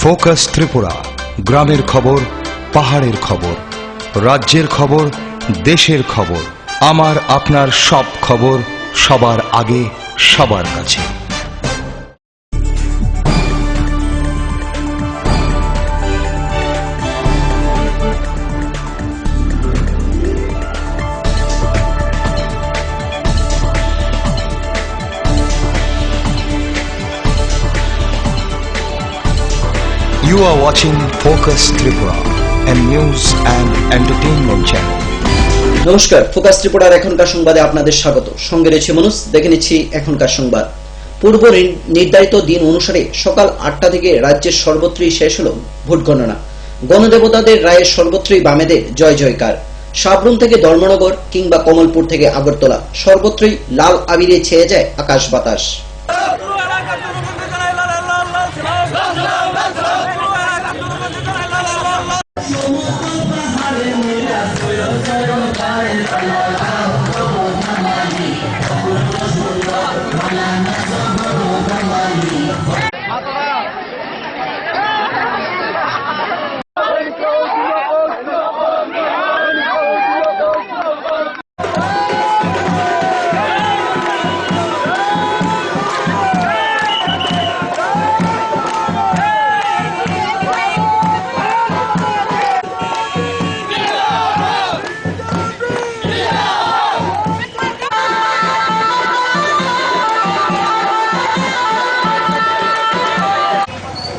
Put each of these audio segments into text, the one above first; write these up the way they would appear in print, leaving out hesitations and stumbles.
Focus Tripura, গ্রামের খবর, পাহাড়ের খবর, রাজ্যের খবর, দেশের খবর, আমার আপনার সব খবর সবার আগে সবার কাছে। You are watching Focus Tripura, a news and entertainment channel. নমস্কার, ফোকাস ত্রিপুরার এখনকার সংবাদে আপনাদের স্বাগত। সঙ্গে রয়েছে মনুষ। দেখে নিচ্ছি এখনকার সংবাদ। পূর্ব নির্ধারিত দিন অনুসারে সকাল 8টা থেকে রাজ্যের সর্বত্রই শেষ হল ভোট গণনা। গণদেবতাদের রায়ের সর্বত্রই বামেদের জয় জয়কার। সাবরুম থেকে ধর্মনগর কিংবা কমলপুর থেকে আগরতলা সর্বত্রই লাল আবিরে ছেয়ে যায় আকাশ বাতাস।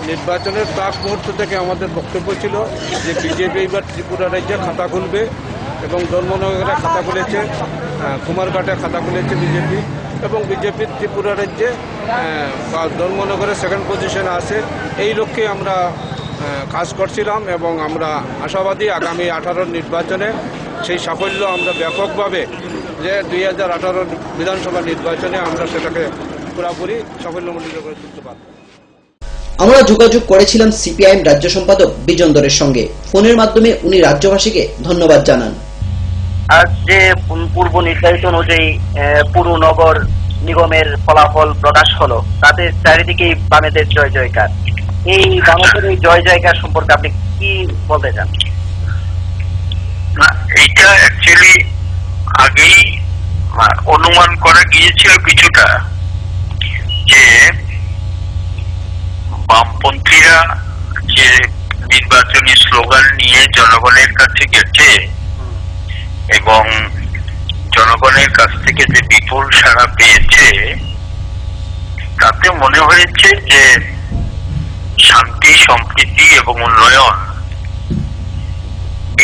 নির্বাচনের প্রাক মুহূর্ত থেকে আমাদের বক্তব্য ছিল যে বিজেপি এবার ত্রিপুরা রাজ্যে খাতা খুলবে এবং ধর্মনগরে খাতা খুলেছে, কুমারঘাটে খাতা খুলেছে বিজেপি, এবং বিজেপি ত্রিপুরা রাজ্যে ধর্মনগরে সেকেন্ড পজিশনে আছে। এই লক্ষ্যে আমরা কাজ করছিলাম এবং আমরা আশাবাদী আগামী 18 নির্বাচনে সেই সাফল্য আমরা ব্যাপকভাবে যে 2018 বিধানসভা নির্বাচনে আমরা সেটাকে পুরোপুরি সাফল্যমণ্ডিত করে তুলতে পারব। আমরা যোগাযোগ করেছিলাম সিপিআইএম রাজ্য সম্পাদক বিজন দরের সঙ্গে। ফোনের মাধ্যমে উনি রাজ্যবাসীকে ধন্যবাদ জানান। আজ যে পূর্ব নির্ধারিত অনুযায়ী পুরো নগর নিগমের ফলাফল প্রকাশ হলো, তাতে চারিদিকেই বামেদের জয় জয়কার। এই বামেদের এই জয় জয়কার সম্পর্কে আপনি কি বলতে চান? না, এইটা অ্যাকচুয়ালি আগেই অনুমান করা গিয়েছিল কিছুটা, যে বামপন্থীরা যে নির্বাচনী স্লোগান নিয়ে জনগণের কাছে গেছে এবং জনগণের কাছ থেকে যে বিপুল সাড়া পেয়েছে, তাতে মনে হয়েছে যে শান্তি, সম্প্রীতি এবং উন্নয়ন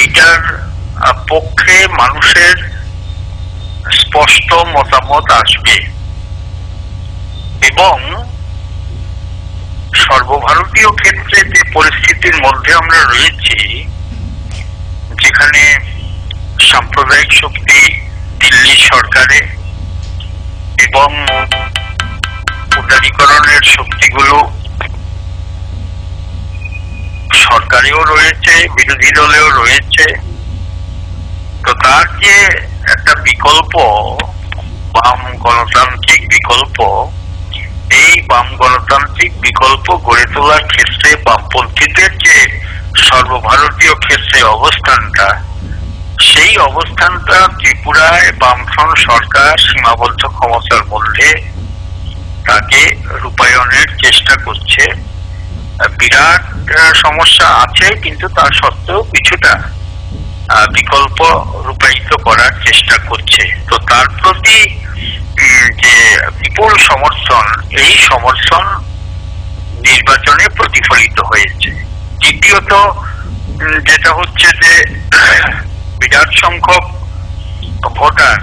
এইটার পক্ষে মানুষের স্পষ্ট মতামত আসবে এবং সর্বভারতীয় ক্ষেত্রে যে পরিস্থিতির মধ্যে আমরা রয়েছি, যেখানে সাম্প্রদায়িক শক্তি দিল্লি সরকারে এবং উদারীকরণের শক্তিগুলো সরকারেও রয়েছে, বিরোধী দলেও রয়েছে, তো তার যে একটা বিকল্প, বাম গণতান্ত্রিক বিকল্প, এই বাম গণতান্ত্রিক বিকল্প গড়ে তোলার ক্ষেত্রে বামপন্থীদের যে সর্বভারতীয় ক্ষেত্রে অবস্থানটা, সেই অবস্থানটা ত্রিপুরায় বামফ্রন্ট সরকার সীমাবদ্ধ ক্ষমতার মধ্যে তাকে রূপায়ণের চেষ্টা করছে। বিরাট সমস্যা আছে, কিন্তু তা সত্ত্বেও কিছুটা বিকল্প রূপায়িত করার চেষ্টা করছে। তো তার প্রতি যে বিপুল সমর্থন, এই সমর্থন নির্বাচনে প্রতিফলিত হয়েছে। দ্বিতীয়ত যেটা হচ্ছে যে বিরাট সংখ্যক ভোটার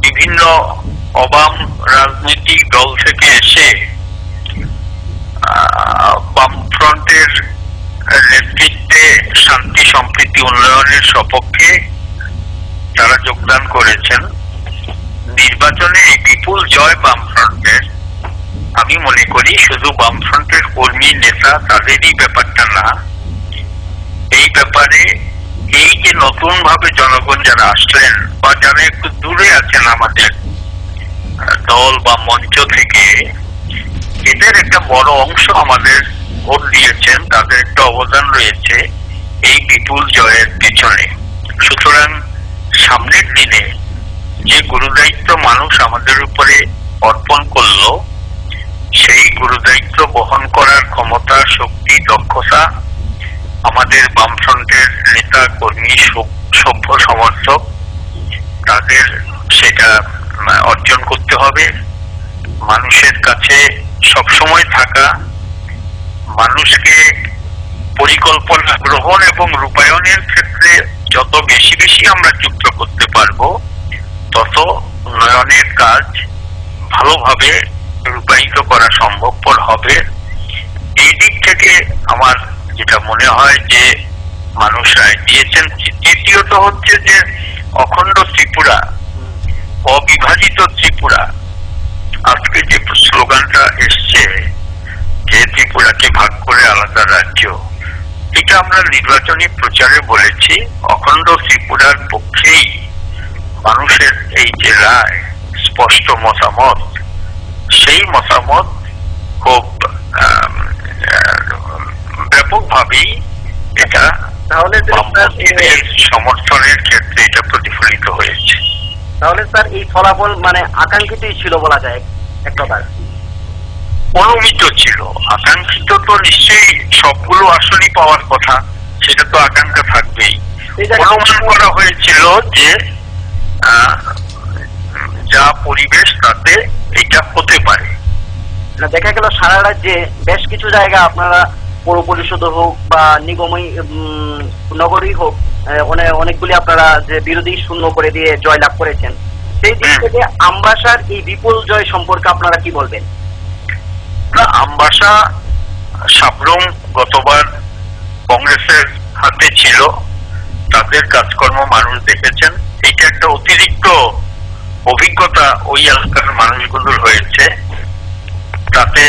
বিভিন্ন অবাম রাজনৈতিক দল থেকে এসে বামফ্রন্টের নেতৃত্বে শান্তি, সম্প্রীতি, উন্নয়নের সপক্ষে তারা যোগদান করেছেন। নির্বাচনে এই বিপুল জয় বামফ্রন্টের, আমি মনে করি শুধু বামফ্রন্টের কর্মী নেতা তাদেরই ব্যাপারটা না, এই ব্যাপারে এই যে নতুন ভাবে জনগণ যারা আসলেন বা যারা একটু দূরে আছেন আমাদের দল বা মঞ্চ থেকে, এদের একটা বড় অংশ আমাদের ভোট দিয়েছেন তাদের একটা অবদান রয়েছে এই বিপুল জয়ের পেছনে। সুতরাং সামনের দিনে যে গুরুদায়িত্ব মানুষ আমাদের উপরে অর্পণ করলো, সেই গুরুদায়িত্ব বহন করার ক্ষমতা, শক্তি, দক্ষতা আমাদের বামফ্রন্টের নেতা কর্মী, সভ্য সমর্থক তাদের সেটা অর্জন করতে হবে। মানুষের কাছে সবসময় থাকা, মানুষকে পরিকল্পনা গ্রহণ এবং রূপায়ণের ক্ষেত্রে যত বেশি বেশি আমরা যুক্ত করতে পারবো, তত উন্নয়নের কাজ ভালোভাবে রূপায়িত করা সম্ভবপর হবে। এই দিক থেকে আমার যেটা মনে হয় যে মানুষ রায় দিয়েছেন। দ্বিতীয়ত হচ্ছে যে অখণ্ড ত্রিপুরা, অবিভাজিত ত্রিপুরা, আজকে যে স্লোগানটা এসছে যে ত্রিপুরাকে ভাগ করে আলাদা রাজ্য, এটা আমরা নির্বাচনী প্রচারে বলেছি। অখণ্ড ত্রিপুরার পক্ষেই মানুষের এই যে রায়, স্পষ্ট মতামত, সেই মতামত খুব ব্যাপকভাবেই এটা তাহলে সমর্থনের ক্ষেত্রে এটা প্রতিফলিত হয়েছে। তাহলে স্যার এই ফলাফল মানে আকাঙ্ক্ষিতই ছিল বলা যায় এক প্রকার। অনুমিত ছিল, আকাঙ্ক্ষিত তো নিশ্চয়ই সবগুলো আসনই পাওয়ার কথা, সেটা তো আকাঙ্ক্ষা থাকবেই। অনুমান করা হয়েছিল যে যা পরিবেশ তাতে এটা হতে পারে। দেখা গেল সারা রাজ্যে বেশ কিছু জায়গা আপনারা পৌর পরিষদ হোক বা নিগমই নগরই হোক, অনেকগুলি আপনারা যে বিরোধী শূন্য করে দিয়ে জয়লাভ করেছেন। সেই দিক থেকে আমবাসার এই বিপুল জয় সম্পর্কে আপনারা কি বলবেন? আমবাসা সাবরুম গতবার কংগ্রেসের হাতে ছিল, তাদের কাজকর্ম মানুষ দেখেছেন। এটা একটা অতিরিক্ত অভিজ্ঞতা ওই এলাকার মানুষগুলোর হয়েছে, তাতে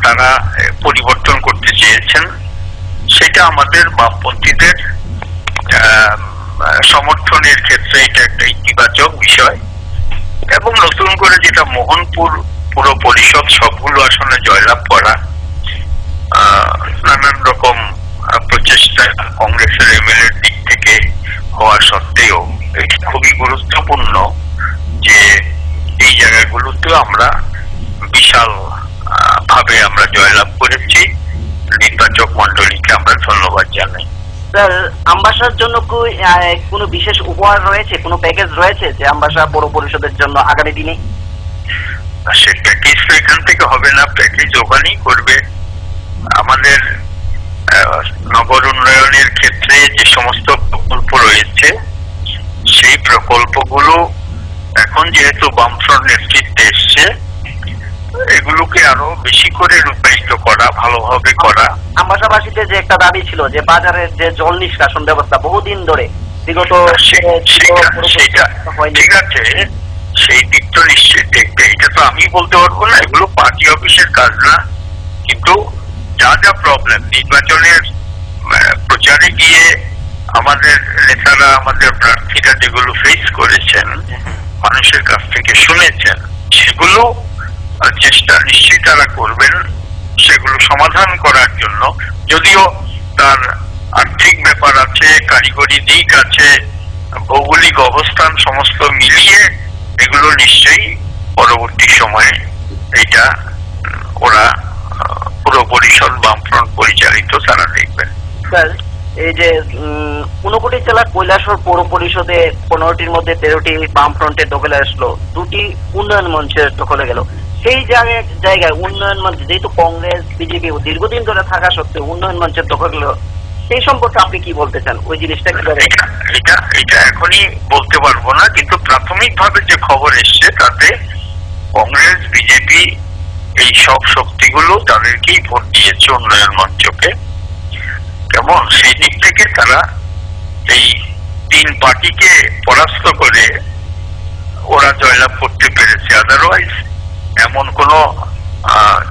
তারা পরিবর্তন করতে চেয়েছেন। সেটা আমাদের বামপন্থীদের সমর্থনের ক্ষেত্রে এটা একটা ইতিবাচক বিষয়। এবং নতুন করে যেটা মোহনপুর পুর পরিষদ সবগুলো আসনে জয়লাভ করা, নানান রকম প্রচেষ্টা কংগ্রেসের এমএলএর দিক থেকে হওয়া সত্ত্বেও এটি খুবই গুরুত্বপূর্ণ যে এই জায়গাগুলোতেও আমরা বিশাল ভাবে আমরা জয়লাভ করেছি। নির্বাচক মন্ডলীকে আমরা ধন্যবাদ জানাই। স্যার, আমবাসার জন্য কোনো বিশেষ উপহার রয়েছে, কোনো প্যাকেজ রয়েছে যে আমবাসা পৌর পরিষদের জন্য আগামী দিনে? সে প্যাকেজ তো এখান থেকে হবে না, প্যাকেজ ওখানেই করবে। আমাদের নগর উন্নয়নের ক্ষেত্রে যে সমস্ত প্রকল্প রয়েছে, সেই প্রকল্পগুলো এখন যেহেতু বামফ্রন্ট নেতৃত্বে এসছে, এগুলোকে আরো বেশি করে রূপায়িত করা, ভালোভাবে করা। আমবাসাবাসীদের যে একটা দাবি ছিল যে বাজারের যে জল নিষ্কাশন ব্যবস্থা বহুদিন ধরে বিগত ঠিক আছে, সেই দিক তো নিশ্চয়ই দেখবে। এটা তো আমি বলতে পারবো না, এগুলো পার্টি অফিসের কাজ না। কিন্তু যা যা প্রবলেম নির্বাচনের প্রচারে গিয়ে আমাদের নেতারা, আমাদের প্রার্থীরা যেগুলো ফেস করেছেন, মানুষের কাছ থেকে শুনেছেন, সেগুলো চেষ্টা নিশ্চয়ই তারা করবেন সেগুলো সমাধান করার জন্য। যদিও তার আর্থিক ব্যাপার আছে, কারিগরি দিক আছে, ভৌগোলিক অবস্থান সমস্ত মিলিয়ে এগুলো নিশ্চয়ই পরবর্তী সময়ে এটা ওরা পুরো পরিষদ বামফ্রন্ট পরিচালিত তারা দেখবেন। স্যার, এই যে 59টি জেলার কৈলাসহর পৌর পরিষদে 15টির মধ্যে 13টি বামফ্রন্টের দখলে আসলো, 2টি উন্নয়ন মঞ্চের দখলে গেল। সেই জায়গায় উন্নয়ন মঞ্চ, যেহেতু কংগ্রেস বিজেপি দীর্ঘদিন ধরে থাকা সত্ত্বেও উন্নয়ন মঞ্চের দখল গেল, সেই সম্পর্কে আপনি কি বলতে চান? ওই জিনিসটা কিভাবে? এটা এখনই বলতে পারবো না, কিন্তু প্রাথমিকভাবে যে খবর এসছে তাতে কংগ্রেস বিজেপি এই সব শক্তিগুলো তাদেরকেই ভোট দিয়েছে উন্নয়ন মঞ্চকে। কেমন সেই দিক থেকে তারা এই 3 পার্টিকে পরাস্ত করে ওরা জয়লাভ করতে পেরেছে। আদারওয়াইজ এমন কোন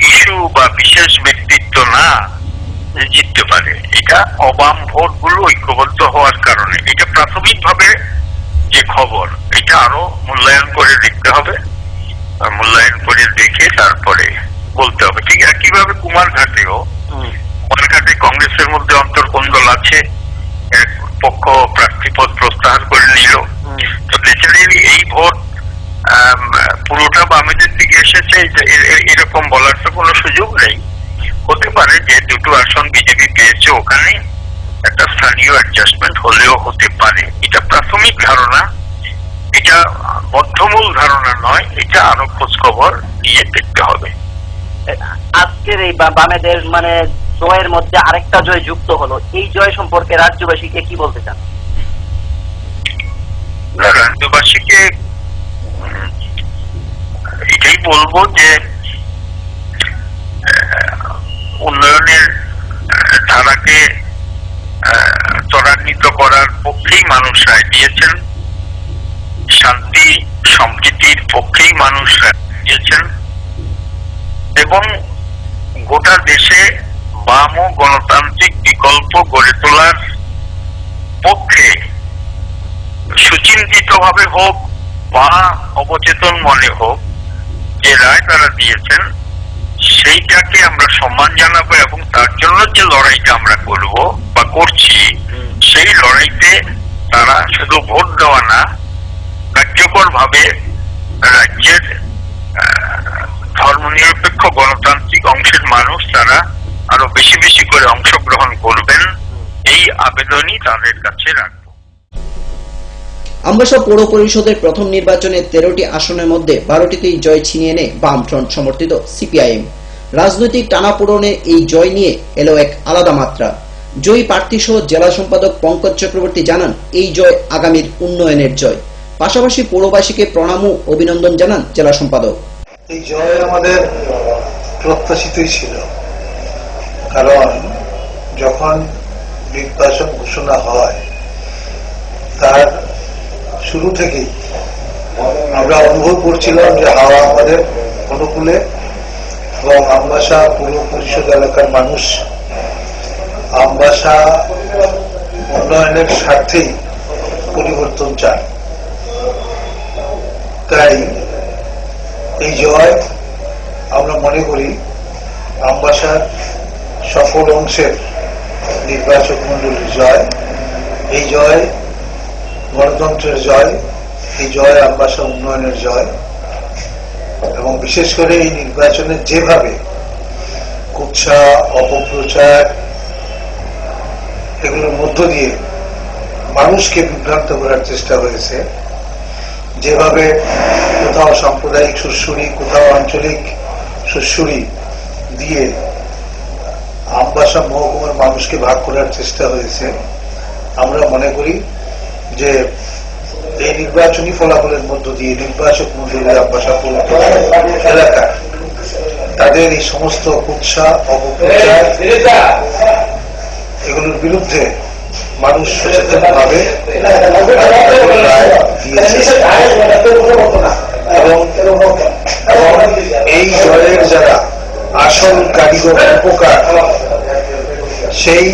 ইস্যু বা বিশেষ ব্যক্তিত্ব না জিততে পারে। এটা অবাম ভোট গুলো ঐক্যবদ্ধ হওয়ার কারণে। এটা প্রাথমিকভাবে যে খবর, এটা আরো মূল্যায়ন করে দেখতে হবে, মূল্যায়ন করে দেখে তারপরে বলতে হবে। ঠিক একইভাবে কুমারঘাটেও মানুষের মধ্যে অন্তর্কোন্দল আছে, এক পক্ষ প্রার্থীপদ প্রত্যাহার করে নিল। তো ন্যাচারালি এই ভোট পুরোটা বামেদের দিকে এসেছে এরকম বলার তো কোনো সুযোগ নেই। হতে পারে যে দুটো আসন বিজেপি পেয়েছে, ওখানে একটা স্থানীয় অ্যাডজাস্টমেন্ট হলেও হতে পারে। এটা প্রাথমিক ধারণা, এটা বদ্ধমূল ধারণা নয়, এটা আরো খোঁজ খবর নিয়ে দেখতে হবে। আজকের এই বামেদের মানে জয়ের মধ্যে আরেকটা জয় যুক্ত হলো, এই জয় সম্পর্কে রাজ্যবাসীকে কি বলতে চান? রাজ্যবাসীকে এটাই বলবো যে উন্নয়নের ধারাকে ত্বরান্বিত করার পক্ষেই মানুষ রায় দিয়েছেন, শান্তি সম্প্রীতির পক্ষেই মানুষ রায় দিয়েছেন, এবং গোটা দেশে বাম ও গণতান্ত্রিক বিকল্প গড়ে তোলার পক্ষে সুচিন্তিত ভাবে হোক বা অবচেতন মনে হোক যে রায় তারা দিয়েছেন সেইটাকে আমরা সম্মান জানাবো, এবং তার জন্য যে লড়াইটা আমরা করব বা করছি সেই লড়াইতে তারা শুধু ভোট দেওয়া না, কার্যকর ভাবে রাজ্যের ধর্মনিরপেক্ষ গণতান্ত্রিক অংশের মানুষ তারা আরো বেশি বেশি করে অংশগ্রহণ করবেন, এই আবেদনই তাদের কাছে রাখবো। আমবাসা পৌর পরিষদের প্রথম নির্বাচনে 13টি আসনের মধ্যে 12টিতেই জয় ছিনিয়ে নেয় বামফ্রন্ট সমর্থিত সিপিআইএম। রাজনৈতিক টানাপোড়েনের এই জয় নিয়ে এলো এক আলাদা মাত্রা। জয়ী প্রার্থী সহ জেলা সম্পাদক পঙ্কজ চক্রবর্তী জানান, এই জয় আগামীর উন্নয়নের জয়। পাশাপাশি পৌরবাসীকে প্রণাম ও অভিনন্দন জানান জেলা সম্পাদক। এই জয় আমাদের প্রত্যাশিতই ছিল, কারণ যখন নির্বাচন ঘোষণা হয় তার শুরু থেকেই আমরা অনুভব করছিলাম যে হাওয়া আমাদের অনুকূলে, এবং আমবাসা পৌর পরিষদ এলাকার মানুষ আমবাসা উন্নয়নের স্বার্থেই পরিবর্তন চায়। তাই এই জয় আমরা মনে করি আমবাসার সফল অংশের নির্বাচক মন্ডলীর জয়। এই জয় গণতন্ত্রের জয়, এই জয় আমবাসা উন্নয়নের জয়, এবং বিশেষ করে এই নির্বাচনে যেভাবে কুৎসা অপপ্রচার এগুলোর মধ্য দিয়ে মানুষকে বিভ্রান্ত করার চেষ্টা হয়েছে, যেভাবে কোথাও সাম্প্রদায়িক সুরসুরি, কোথাও আঞ্চলিক সুরসুরি দিয়ে আমবাসা মহকুমার মানুষকে ভাগ করার চেষ্টা হয়েছে, আমরা মনে করি যে এই নির্বাচনী ফলাফলের মধ্য দিয়ে নির্বাচক মন্ডলী আমবাসা এলাকা তাদের এই সমস্ত কুৎসা অপপ্রচার এগুলোর বিরুদ্ধে মানুষ সচেতন ভাবে এবং এই জয়ের যারা আসল কারিগর উপকার সেই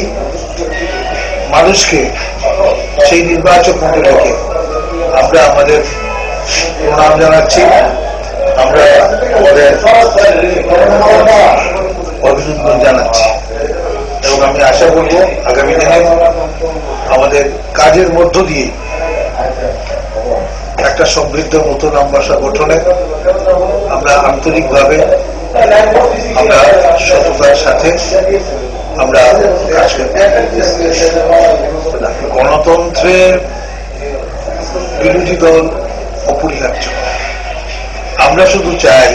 মানুষকে, সেই নির্বাচক মন্ডলীকে আমরা আমাদের প্রণাম জানাচ্ছি, আমরা আমাদের অভিনন্দন জানাচ্ছি, এবং আমি আশা করব আগামী দিনে আমাদের কাজের মধ্য দিয়ে একটা সমৃদ্ধ নতুন আমবাসা গঠনে আমরা আন্তরিকভাবে, আমরা সততার সাথে আমরা কাজ করব। গণতন্ত্রের বিরোধী দল অপরিহার্য। আমরা শুধু চাই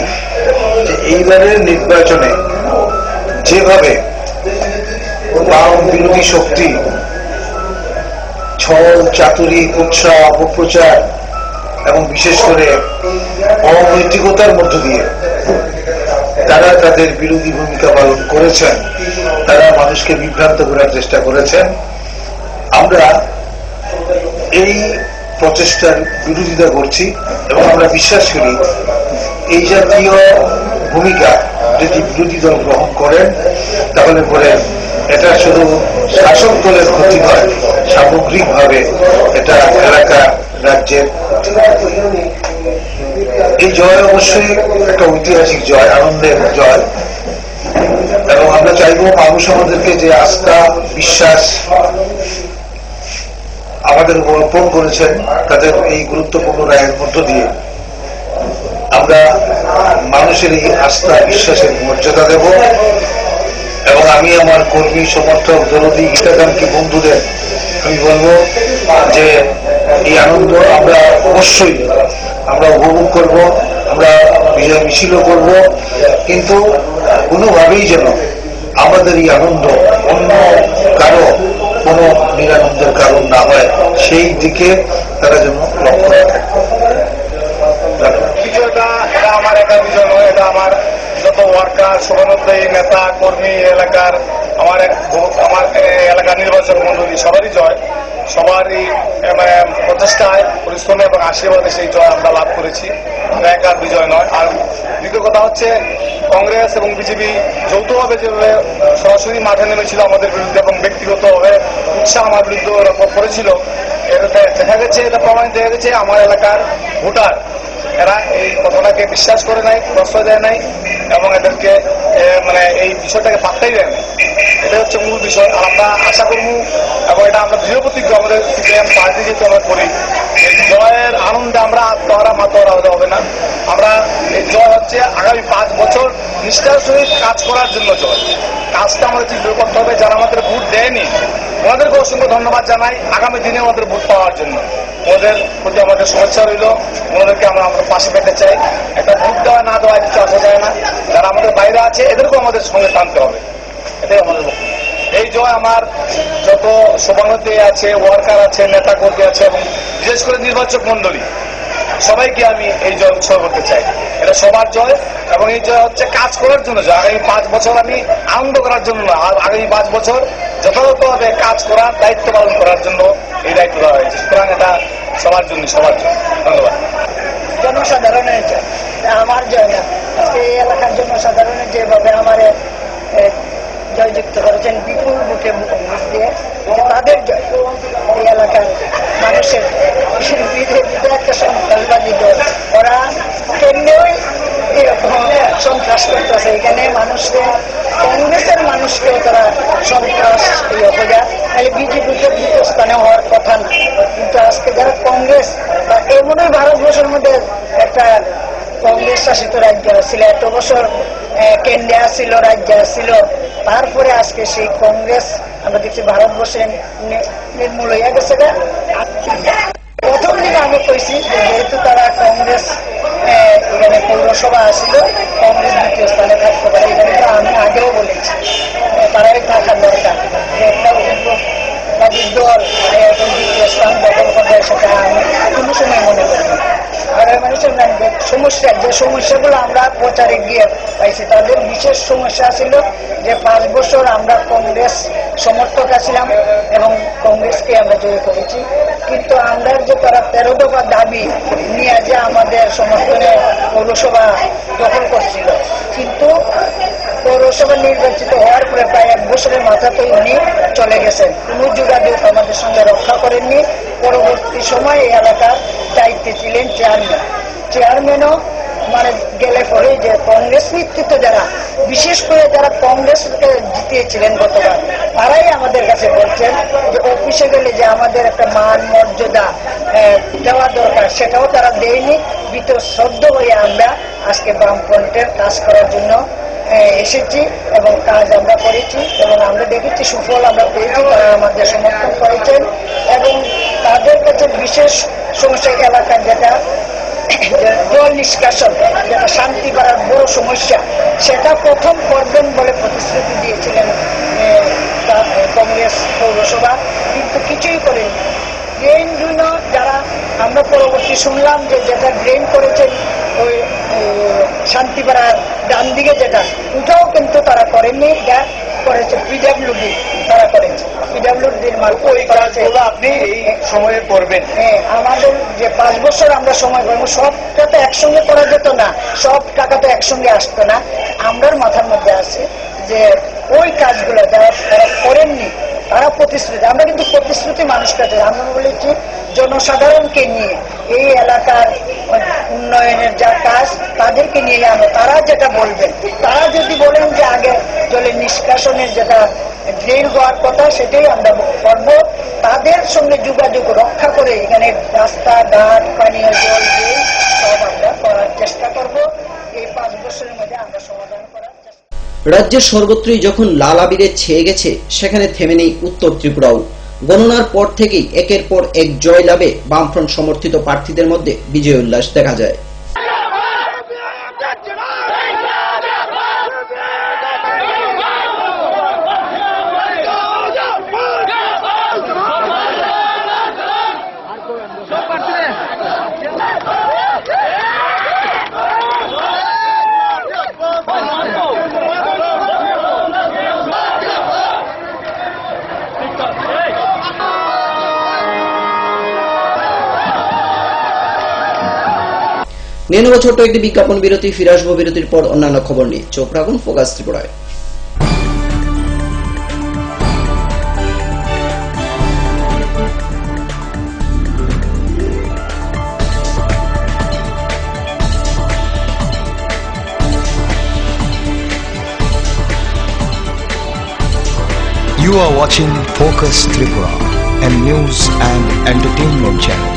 যে এইবারের নির্বাচনে যেভাবে বাম বিরোধী শক্তি ছল চাতুরি কুৎসা অপপ্রচার এবং বিশেষ করে অনৈতিকতার মধ্য দিয়ে তারা তাদের বিরোধী ভূমিকা পালন করেছেন, তারা মানুষকে বিভ্রান্ত করার চেষ্টা করেছেন, আমরা এই প্রচেষ্টার বিরোধিতা করছি, এবং আমরা বিশ্বাস করি এই জাতীয় ভূমিকা যদি বিরোধী দল গ্রহণ করেন তাহলে পরে এটা শুধু শাসক দলের ক্ষতি নয়, সামগ্রিকভাবে এটা এলাকা রাজ্যের। এই জয় অবশ্যই একটা ঐতিহাসিক জয়, আনন্দের জয়, এবং আমরা চাইবো মানুষ আমাদেরকে যে আস্থা বিশ্বাস আমাদের উপর অর্পণ করেছেন, তাদের এই গুরুত্বপূর্ণ রায়ের মধ্য দিয়ে আমরা মানুষের এই আস্থা বিশ্বাসের মর্যাদা দেব। এবং আমি আমার কর্মী সমর্থক দরদী হিতাকাঙ্ক্ষী বন্ধুদের আমি বলবো যে এই আনন্দ আমরা অবশ্যই আমরা উপভোগ করব, আমরা বিজয় মিছিলও করব, কিন্তু কোনোভাবেই যেন আমাদের এই আনন্দ অন্য কারো কোনো নিরানন্দের কারণ না হয়, সেই দিকে তারা যেন লক্ষ্য রাখে। বিজয়টা এটা আমার একা বিজয় নয়, এটা আমার যত ওয়ার্কার, শুভানুধ্যায়ী নেতা কর্মী, এলাকার আমার এলাকার নির্বাচক মন্ডলী সবারই জয়, সবারই প্রচেষ্টায় পরিশ্রমে এবং আশীর্বাদে সেই জয় আমরা লাভ করেছি। এটা একার বিজয় নয়। আর দ্বিতীয় কথা হচ্ছে কংগ্রেস এবং বিজেপি যৌথভাবে যেভাবে সরাসরি মাঠে নেমেছিল আমাদের বিরুদ্ধে এবং ব্যক্তিগতভাবে উৎসাহ আমার বিরুদ্ধে ওরা করেছিল, এটা দেখা গেছে, এটা প্রমাণিত হয়ে গেছে আমার এলাকার ভোটার এরা এই কথাটাকে বিশ্বাস করে নাই, প্রশ্রয় দেয় নাই এবং এদেরকে এই বিষয়টাকে পাত্তাই দেয় নাই। এটা হচ্ছে মূল বিষয়। আর আমরা আশা করব এবং এটা আমরা দৃঢ় প্রতিজ্ঞ, আমাদের সিপিএম পার্টি যেহেতু আমরা করি, এই জয়ের আনন্দে আমরা আত্মহারা মাতহারা হবে না। আমরা এই জয় হচ্ছে আগামী 5 বছর নিষ্ঠার সহিত কাজ করার জন্য জয়। কাজটা আমাদের ঠিক করতে হবে। যারা আমাদের ভোট দেয়নি ওনাদেরকে অসংখ্য ধন্যবাদ জানাই, আগামী দিনে আমাদের ভোট পাওয়ার জন্য। ওদের প্রতি আমাদের শুভেচ্ছা রইল, ওনাদেরকে আমরা পাশে পেতে চাই। একটা ভোট দেওয়া না দেওয়া কিছু আসা যায় না। যারা আমাদের বাইরে আছে এদেরকেও আমাদের সঙ্গে টানতে হবে, এটাই আমাদের বক্তব্য। এই জয় আমার যত শুভানুধ্যায়ী আছে, ওয়ার্কার আছে, নেতা কর্মী আছে এবং বিশেষ করে নির্বাচক মন্ডলী সবাইকে আমি এই জয় উৎসর্গ করতে চাই। এটা সবার জয় এবং এই জয় হচ্ছে কাজ করার জন্য জয়। আগামী 5 বছর আমি আনন্দ করার জন্য না, আগামী 5 বছর যথাযথভাবে কাজ করার, দায়িত্ব পালন করার জন্য এই দায়িত্ব দেওয়া হয়েছে। সুতরাং এটা সবার জন্য, সবার জন্য। ধন্যবাদ। জনসাধারণের জয়, আমার জয় না। আজকে এই এলাকার জনসাধারণের যেভাবে আমার জয়যুক্ত করেছেন বিপুল ভোটে ভোট দিয়ে, তাদের জয়। এই এলাকার মানুষের বিরুদ্ধে একটা সন্ত্রাসবাদী দল, ওরা কেন্দ্রেই এরকম সন্ত্রাস করতেছে। এখানে মানুষকে, কংগ্রেসের মানুষকেও তারা সন্ত্রাস বোঝা, তাহলে বিজেপিকে দ্বিতীয় স্থানে হওয়ার কথা না। কিন্তু আজকে যারা কংগ্রেস, এমনই ভারতবর্ষের মধ্যে একটা কংগ্রেস শাসিত রাজ্য ছিল, এত বছর কেন্দ্রে আসছিল, রাজ্য আসছিল, তারপরে আজকে সেই কংগ্রেস আমরা দেখছি ভারতবর্ষে নির্মূল হয়ে গেছে। প্রথম দিকে আমি কইছি যে যেহেতু তারা কংগ্রেস এখানে পৌরসভা আসছিল, কংগ্রেস দ্বিতীয় স্থানে থাকতে পারে। এখানে তো আমি আগেও বলেছি তারাই থাকার দরকার, যে একটা দল দ্বিতীয় স্থান দখল করবে, সেটা আমি কোনো সময় মনে করি। আর মানুষের সমস্যা, যে সমস্যাগুলো আমরা প্রচারে গিয়ে পাইছি, তাদের বিশেষ সমস্যা ছিল যে 5 বছর আমরা কংগ্রেস সমর্থক ছিলাম এবং কংগ্রেসকে আমরা জয় করেছি। কিন্তু আমরা যে তারা 13 দফা দাবি নিয়ে যে আমাদের সমর্থনে পৌরসভা দখল করছিল, কিন্তু পৌরসভা নির্বাচিত হওয়ার পরে প্রায় 1 বছরের মাথাতেই উনি চলে গেছেন, কোন যোগাযোগ আমাদের সঙ্গে রক্ষা করেননি। পরবর্তী সময় এই এলাকার দায়িত্বে ছিলেন চেয়ারম্যানও গেলে পরে যে কংগ্রেস নেতৃত্ব যারা, বিশেষ করে যারা কংগ্রেসকে জিতিয়েছিলেন গতবার, তারাই আমাদের কাছে বলছেন যে অফিসে গেলে যে আমাদের একটা মান মর্যাদা দেওয়া দরকার, সেটাও তারা দেয়নি। বীতশ্রদ্ধ হয়ে আমরা আজকে বামফ্রন্টের কাজ করার জন্য এসেছি এবং কাজ আমরা করেছি এবং আমরা দেখেছি সুফল আমরা পেয়েছি। তারা আমাদের সমর্থন করেছেন এবং তাদের কাছে বিশেষ সমস্যা এলাকার যেটা জল নিষ্কাশন, যেটা শান্তি করার বড় সমস্যা, সেটা প্রথম করবেন বলে প্রতিশ্রুতি দিয়েছিলেন কংগ্রেস পৌরসভা, কিন্তু কিছুই করেনি। ড্রেন জন্য যারা আমরা পরবর্তী শুনলাম যে যেটা ড্রেন করেছেন ওই শান্তিপাড়ার ডান দিকে যেটা, ওটাও কিন্তু তারা করেননি, যা করেছে পিডাব্লিউডি তারা করেছে। পিডাব্লিউডির মারফত আপনি এই সময়ে করবেন। হ্যাঁ, আমাদের যে 5 বছর আমরা সময় করবো, সবটা তো একসঙ্গে করা যেত না, সব টাকা তো একসঙ্গে আসতো না। আমরার মাথার মধ্যে আছে যে ওই কাজগুলো যারা করেননি তারা প্রতিশ্রুতি, আমরা কিন্তু প্রতিশ্রুতি মানুষকে, আমরা বলেছি জনসাধারণকে নিয়ে এই এলাকার উন্নয়নের যা কাজ তাদেরকে নিয়ে আমরা, তারা যেটা বলবেন, তারা যদি বলেন যে আগে জলের নিষ্কাশনের যেটা ড্রেন হওয়ার কথা সেটাই আমরা করব। তাদের সঙ্গে যোগাযোগ রক্ষা করে এখানে রাস্তাঘাট, পানীয় জল দিয়ে সব আমরা করার চেষ্টা করব। এই 5 বছরের মধ্যে আমরা সমাধান করার চেষ্টা। রাজ্যের সর্বত্রই যখন লাল আবিরে ছেয়ে গেছে, সেখানে থেমে নেই উত্তর ত্রিপুরাও। গণনার পর থেকেই একের পর এক জয় লাভে বামফ্রন্ট সমর্থিত প্রার্থীদের মধ্যে বিজয় উল্লাস দেখা যায়। নিয়ে নেব ছোট্ট একটি বিজ্ঞাপন বিরতি, ফিরে আসবো বিরতির পর অন্যান্য খবর নিয়ে। চোখ রাখুন ফোকাস ত্রিপুরায়। You are watching Focus Tripura, a news and entertainment channel.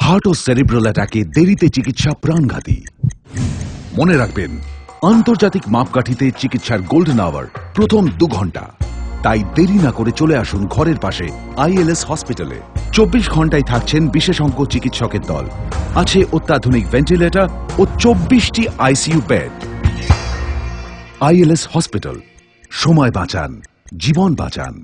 Heart ও সেরিব্রাল অ্যাটাকে দেরিতে চিকিৎসা প্রাণঘাতী। মনে রাখবেন, আন্তর্জাতিক মাপকাঠিতে চিকিৎসার গোল্ডেন আওয়ার প্রথম 2 ঘন্টা। তাই দেরি না করে চলে আসুন ঘরের পাশে ILS হসপিটালে। 24 ঘন্টায় থাকছেন বিশেষজ্ঞ চিকিৎসকের দল, আছে অত্যাধুনিক ভেন্টিলেটর ও 24টি ICU বেড। ILS হসপিটাল, সময় বাঁচান, জীবন বাঁচান।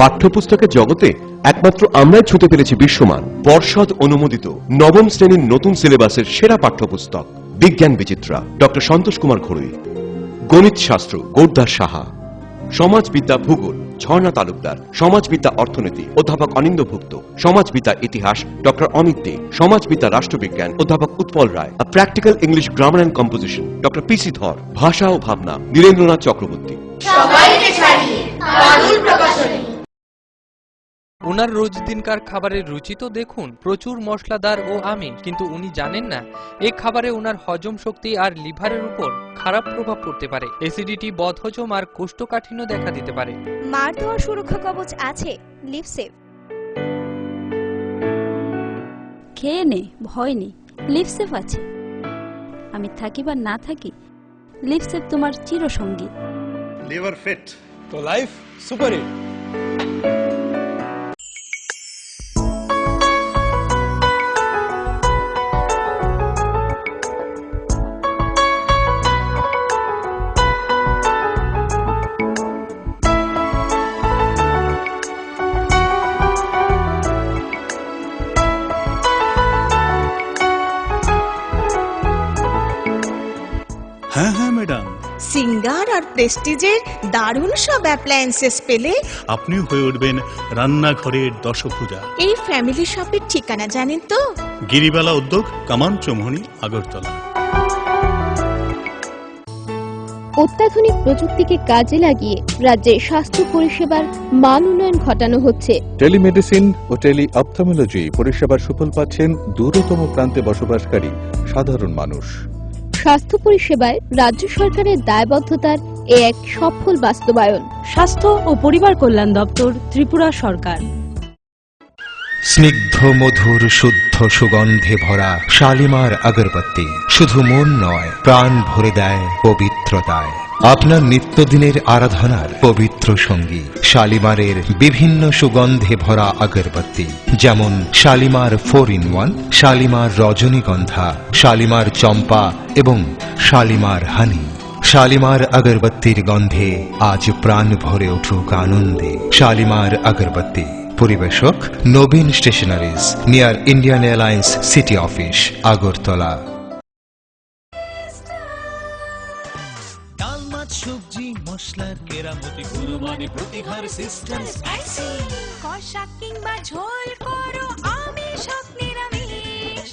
পাঠ্যপুস্তকের জগতে একমাত্র আমরাই ছুঁতে পেরেছি বিশ্বমান পর্ষদ অনুমোদিত 9ম শ্রেণীর নতুন সিলেবাসের সেরা পাঠ্যপুস্তক বিজ্ঞান বিচিত্রা, ডক্টর সন্তোষ কুমার ঘড়ুই। গণিত শাস্ত্র গোরদাস সাহা, সমাজবিদ্যা ভূগোল ঝর্ণা তালুকদার, সমাজবিদ্যা অর্থনীতি অধ্যাপক অনিন্দ ভুক্ত, সমাজবিদ্যা ইতিহাস ডক্টর অমিত দে, সমাজবিদ্যা রাষ্ট্রবিজ্ঞান অধ্যাপক Utpal Roy, practical English grammar and composition doctor PC Dhar, ভাষা ও ভাবনা নীরেন্দ্রনাথ চক্রবর্তী। ওনার রোজ দিনকার খাবারের রুচি তো দেখুন, প্রচুর মশলাদার ও আমিষ, কিন্তু উনি জানেন না এই খাবারে ওনার হজম শক্তি আর লিভারের উপর খারাপ প্রভাব পড়তে পারে। অ্যাসিডিটি, বদহজম আর কোষ্ঠকাঠিন্য দেখা দিতে পারে। মার দেওয়া সুরক্ষা কবচ আছে লিভসেভ। খেয়ে নে, ভয় নেই, লিভসেভ আছে। আমি থাকি বা না থাকি, লিভসেভ তোমার চিরসঙ্গী। লিভার ফিট তো লাইফ সুপার হিট। হ্যাঁ হ্যাঁ ম্যাডাম, সিঙ্গার আর প্রেস্টিজের দারুণ সব অ্যাপ্লায়েন্সেস পেলে আপনিও হয়ে উঠবেন রান্নাঘরের দশভুজা। এই ফ্যামিলি শপের ঠিকানা জানেন তো? গিরিবালা উদ্যোগ, কামান চৌমুহনী, আগরতলা। অত্যাধুনিক প্রযুক্তিকে কাজে লাগিয়ে রাজ্যে স্বাস্থ্য পরিষেবার মান উন্নয়ন ঘটানো হচ্ছে। টেলিমেডিসিন ও টেলি অপথলমোলজি পরিষেবার সুফল পাচ্ছেন দূরতম প্রান্তে বসবাসকারী সাধারণ মানুষ। স্বাস্থ্য পরিষেবায় রাজ্য সরকারের দায়বদ্ধতার এক সফল বাস্তবায়ন। স্বাস্থ্য ও পরিবার কল্যাণ দপ্তর, ত্রিপুরা সরকার। স্নিগ্ধ মধুর শুদ্ধ সুগন্ধে ভরা শালিমার আগরবাতি শুধু মন নয়, প্রাণ ভরে দেয় পবিত্রতায়। আপনার নিত্যদিনের আরাধনার পবিত্র সঙ্গী শালিমারের বিভিন্ন সুগন্ধে ভরা আগরবাতি, যেমন শালিমার 4-in-1, শালিমার রজনীগন্ধা, শালিমার চম্পা এবং শালিমার হানি। শালিমার আগরবাতির গন্ধে আজ প্রাণ ভরে উঠুক আনন্দে। শালিমার আগরবাতি। পরিবেশক Nabin stationeries, near Indian Airlines city office, Agartala. ডাল, মাছ, সবজি, মশলার কেরামতি, গুণমানে প্রতিঘার সিস্টেম, কষা কিংবা ঝোল করো আমিষ হোক নিরামিষ,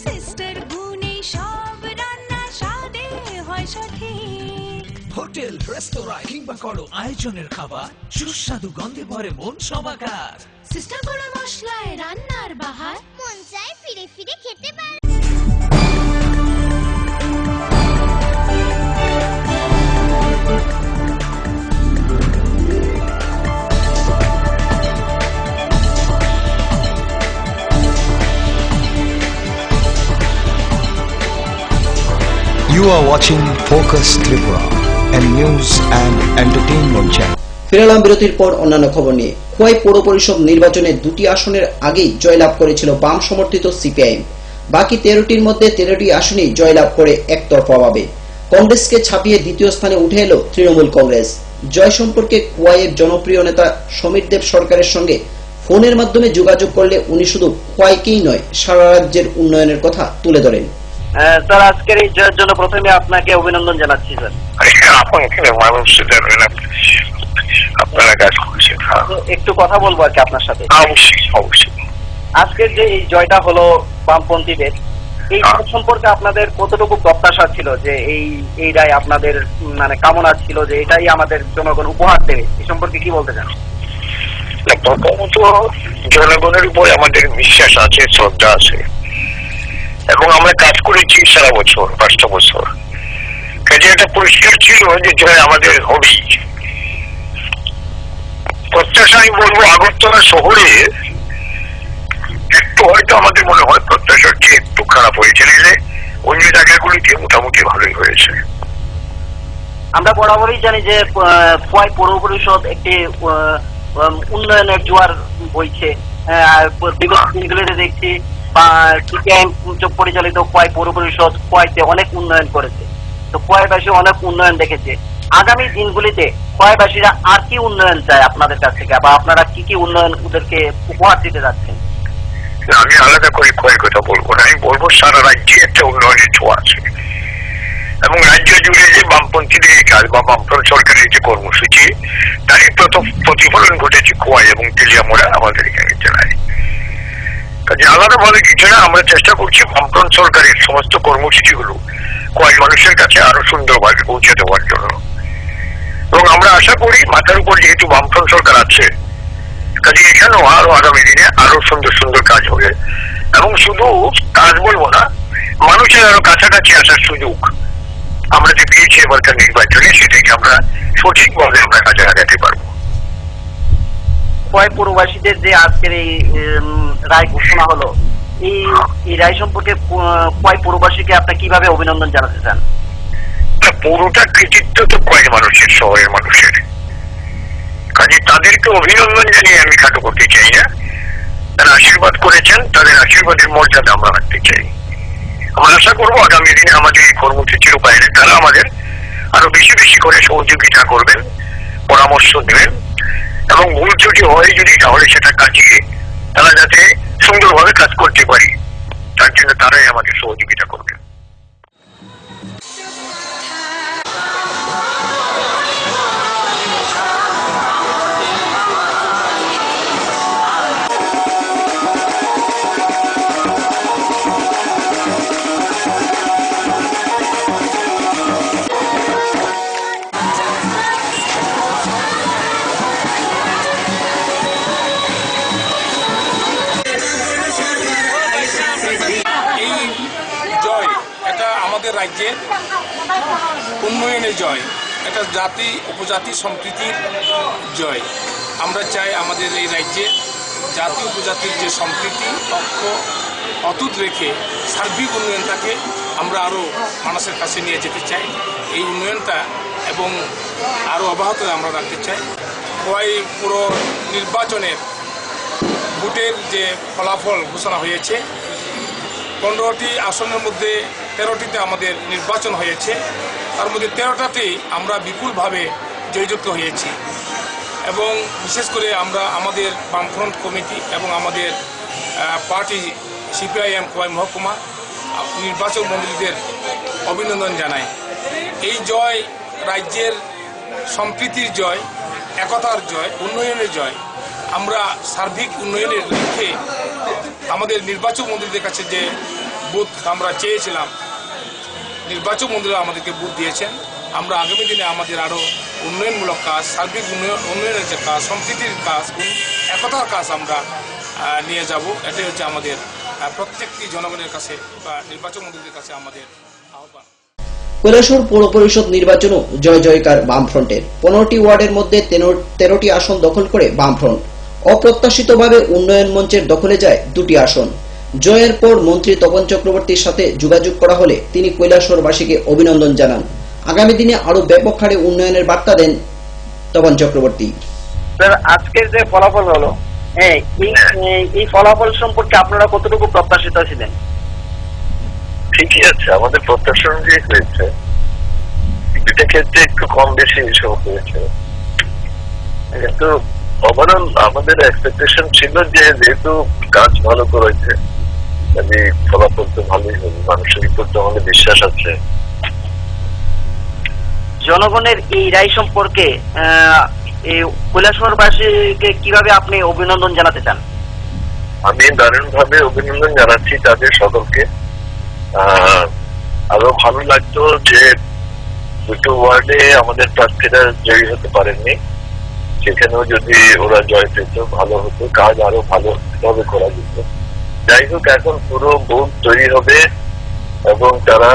সিস্টার গুণে সব রান্না স্বাদে হয় সঠিক। হোটেল, রেস্তোরাঁ কিংবা করো আয়োজনের খাবার, সুস্বাদু গন্ধে ভরে মন সমাকার। সিস্টার গুঁড়ো মশলায় রান্নার বাহার, মন চায় ফিরে ফিরে খেতে পারে। You are watching Focus Tripura, a news and entertainment channel. ফিরালাম বিরতির পর অন্যান্য খবর নিয়ে। খোয়াই পৌর পরিষদ নির্বাচনে 2টি আসনের আগেই জয়লাভ করেছিল বাম সমর্থিত সিপিআইএম। বাকি 13টির মধ্যে 13টি আসনেই জয়লাভ করে একতরফাভাবে। কংগ্রেসকে ছাপিয়ে দ্বিতীয় স্থানে উঠে এলো তৃণমূল কংগ্রেস। জয় সম্পর্কে খোয়াইয়ের জনপ্রিয় নেতা সমীর দেব সরকারের সঙ্গে ফোনের মাধ্যমে যোগাযোগ করলে উনি শুধু খোয়াইকেই নয় সারা রাজ্যের উন্নয়নের কথা তুলে ধরেন। স্যার, আজকের এই জয়ের জন্য প্রথমে আপনাকে অভিনন্দন জানাচ্ছি স্যার। আপনারা কাজ করছেন, একটু কথা বলবো আর কি আপনার সাথে। অবশ্যই। আজকের যে এই জয়টা হলো বামপন্থীদের, এই সম্পর্কে আপনাদের কতটুকু প্রত্যাশা ছিল যে এই রায় আপনাদের মানে কামনা ছিল যে এটাই আমাদের জনগণ উপহার দেবে, এই সম্পর্কে কি বলতে চান? প্রথমত জনগণের উপর আমাদের বিশ্বাস আছে, শ্রদ্ধা আছে, এবং আমরা কাজ করেছি সারা বছর, 5টা বছর। কাজে এটা পরিষ্কার ছিল যে জয় আমাদের হবেই। প্রত্যাশা আমি বলবো আগরতলা শহরে একটু হয়তো আমাদের মনে হয় প্রত্যাশার চেয়ে একটু খারাপ হয়েছে, নিলে অন্য জায়গাগুলিতে মোটামুটি ভালোই হয়েছে। আমরা বরাবরই জানি যে খোয়াই পৌর পরিষদ একটি উন্নয়নের জোয়ার বইছে। বিগত দিনগুলিতে দেখছি সিপিআইএম পরিচালিত খোয়াই পৌর পরিষদ খোয়াইতে অনেক উন্নয়ন করেছে। তো খোয়াইবাসী অনেক উন্নয়ন দেখেছে। আগামী দিনগুলিতে খোয়াইবাসীরা আর কি উন্নয়ন চায় আপনাদের কাছ থেকে, বা আপনারা কি কি উন্নয়ন ওদেরকে উপহার দিতে যাচ্ছেন? আমি আলাদা করে খোয়াই কথা বলবো না, আমি বলবো সারা রাজ্যে একটা উন্নয়নের ছোঁয়া আছে, এবং রাজ্য জুড়ে যে বামপন্থীদের কাজ বা বামফ্রন্ট সরকারের যে কর্মসূচি তারই প্রতিফলন ঘটেছে খোয়াই এবং তেলিয়ামুড়া আমাদের এখানে জেলায়। কাজে আলাদা ভাবে কিছু না, আমরা চেষ্টা করছি বামফ্রন্ট সরকারের সমস্ত কর্মসূচিগুলো খোয়াই মানুষের কাছে আরো সুন্দরভাবে পৌঁছে দেওয়ার জন্য, এবং আমরা আশা করি মাথার উপর যেহেতু বামফ্রন্ট সরকার আছে, কাজে এখানেও আরো আগামী দিনে আরো সুন্দর সুন্দর কাজ হবে, এবং শুধু কাজ বলবো না, মানুষের আরো কাছাকাছি আসার সুযোগ আমরা যে পেয়েছি এবারকার নির্বাচনে, সেটাকে আমরা সঠিকভাবে আমরা কাজে লাগাতে পারবো। খোয়াই পৌরবাসীদের যে আজকের এই রায় ঘোষণা হলো, এই রায় সম্পর্কে খোয়াই পৌরবাসীকে আপনি কিভাবে অভিনন্দন জানাতে চান? পুরোটা কৃতিত্ব তো খোয়াই মানুষের, শহরের মানুষের। কাজে তাদেরকে অভিনন্দন জানিয়ে আমি খাটো করতে চাই না। তারা আশীর্বাদ করেছেন, তাদের আশীর্বাদের মর্যাদা আমরা রাখতে চাই। আমরা আশা করবো আগামী দিনে আমাদের এই কর্মসূচির বাইরে তারা আমাদের আরো বেশি বেশি করে সহযোগিতা করবেন, পরামর্শ দেবেন, এবং ভুল ত্রুটি হয় যদি তাহলে সেটা কাটিয়ে তারা যাতে সুন্দরভাবে কাজ করতে পারি, তার জন্য তারাই আমাদের সহযোগিতা করবে। রাজ্যের উন্নয়নের জয়, এটা জাতি উপজাতি সম্প্রীতির জয়। আমরা চাই আমাদের এই রাজ্যে জাতি উপজাতির যে সম্প্রীতি ঐক্য অটুট রেখে সার্বিক উন্নয়নটাকে আমরা আরও মানুষের কাছে নিয়ে যেতে চাই। এই উন্নয়নটা এবং আরও অব্যাহত আমরা রাখতে চাই। খোয়াই পুরো নির্বাচনের ভোটের যে ফলাফল ঘোষণা হয়েছে, 15টি আসনের মধ্যে 13টিতে আমাদের নির্বাচন হয়েছে, তার মধ্যে 13টাতেই আমরা বিপুলভাবে জয়যুক্ত হয়েছি, এবং বিশেষ করে আমরা আমাদের বামফ্রন্ট কমিটি এবং আমাদের পার্টি সিপিআইএম খোয়াই মহকুমা নির্বাচক মন্ডলীদের অভিনন্দন জানাই। এই জয় রাজ্যের সম্প্রীতির জয়, একতার জয়, উন্নয়নের জয়। আমরা সার্বিক উন্নয়নের লক্ষ্যে আমাদের নির্বাচক মন্ত্রীদের কাছে যে বুথ আমরা চেয়েছিলাম, নির্বাচক মন্ত্রীরা আমাদেরকে বুথ দিয়েছেন। আমরা আগামী দিনে আমাদের আরও উন্নয়নমূলক কাজ, সার্বিক উন্নয়নের যে কাজ, সম্প্রীতির কাজ, একতার কাজ আমরা নিয়ে যাব। এটাই হচ্ছে আমাদের প্রত্যেকটি জনগণের কাছে বা নির্বাচন মন্ত্রীদের কাছে আমাদের আহ্বান। কৈলাসহর পৌর পরিষদ নির্বাচনও জয় জয়কার বামফ্রন্টের। 15টি ওয়ার্ডের মধ্যে 13টি আসন দখল করে বামফ্রন্ট। অপ্রত্যাশিতভাবে উন্নয়ন মঞ্চের দখলে যায় 2টি আসন। জয়ের পর মন্ত্রী তপন চক্রবর্তীর সাথে যোগাযোগ করা হলে তিনি কৈলাসহরবাসীকে অভিনন্দন জানান। আগামী দিনে আরো ব্যাপক হারে উন্নয়নের বার্তা দেন তপন চক্রবর্তী। আজকের যে ফলাফল হলো, এই ফলাফল সম্পর্কে আপনারা কতটুকু প্রত্যাশিত ছিলেন? ঠিকই আছে, আমাদের প্রত্যাশা অনুযায়ী হয়েছে। দুটা ক্ষেত্রে একটু কম বেশি এসব হয়েছে, কিন্তু ওভারঅল আমাদের এক্সপেকটেশন ছিল যে যেহেতু কাজ ভালো করেছে কাজে ফলাফল তো ভালোই হবে, মানুষের উপর তো আমাদের বিশ্বাস আছে। জনগণের এই রায় সম্পর্কে কৈলাসহরবাসীকে কিভাবে আপনি অভিনন্দন জানাতে চান? আমি দারুণভাবে অভিনন্দন জানাচ্ছি তাদের সকলকে। আরো ভালো লাগতো যে দুটো ওয়ার্ডে আমাদের প্রার্থীরা জয়ী হতে পারেননি, সেখানেও যদি ওরা জয় পেত ভালো হতো, কাজ আরো ভালোভাবে করা যেত। যাই হোক, এখন পুরো বুথ তৈরি হবে এবং তারা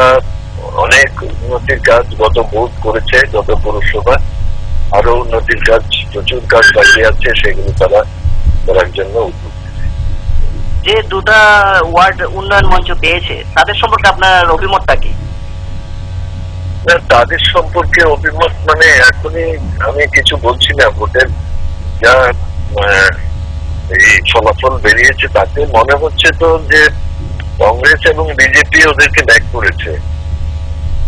অনেক উন্নতির কাজ গত বুথ করেছে, গত পৌরসভা আরো উন্নতির কাজ, প্রচুর কাজ বাকি আছে, সেগুলো তারা করার জন্য উদ্যোগ। যে দুটা ওয়ার্ড উন্নয়ন মঞ্চ পেয়েছে তাদের সম্পর্কে আপনার অভিমতটা কি? তাদের সম্পর্কে অভিমত মানে এখনই আমি কিছু বলছি না। ভোটের যা এই ফলাফল বেরিয়েছে তাতে মনে হচ্ছে তো যে কংগ্রেস এবং বিজেপি ওদেরকে ব্যাক করেছে।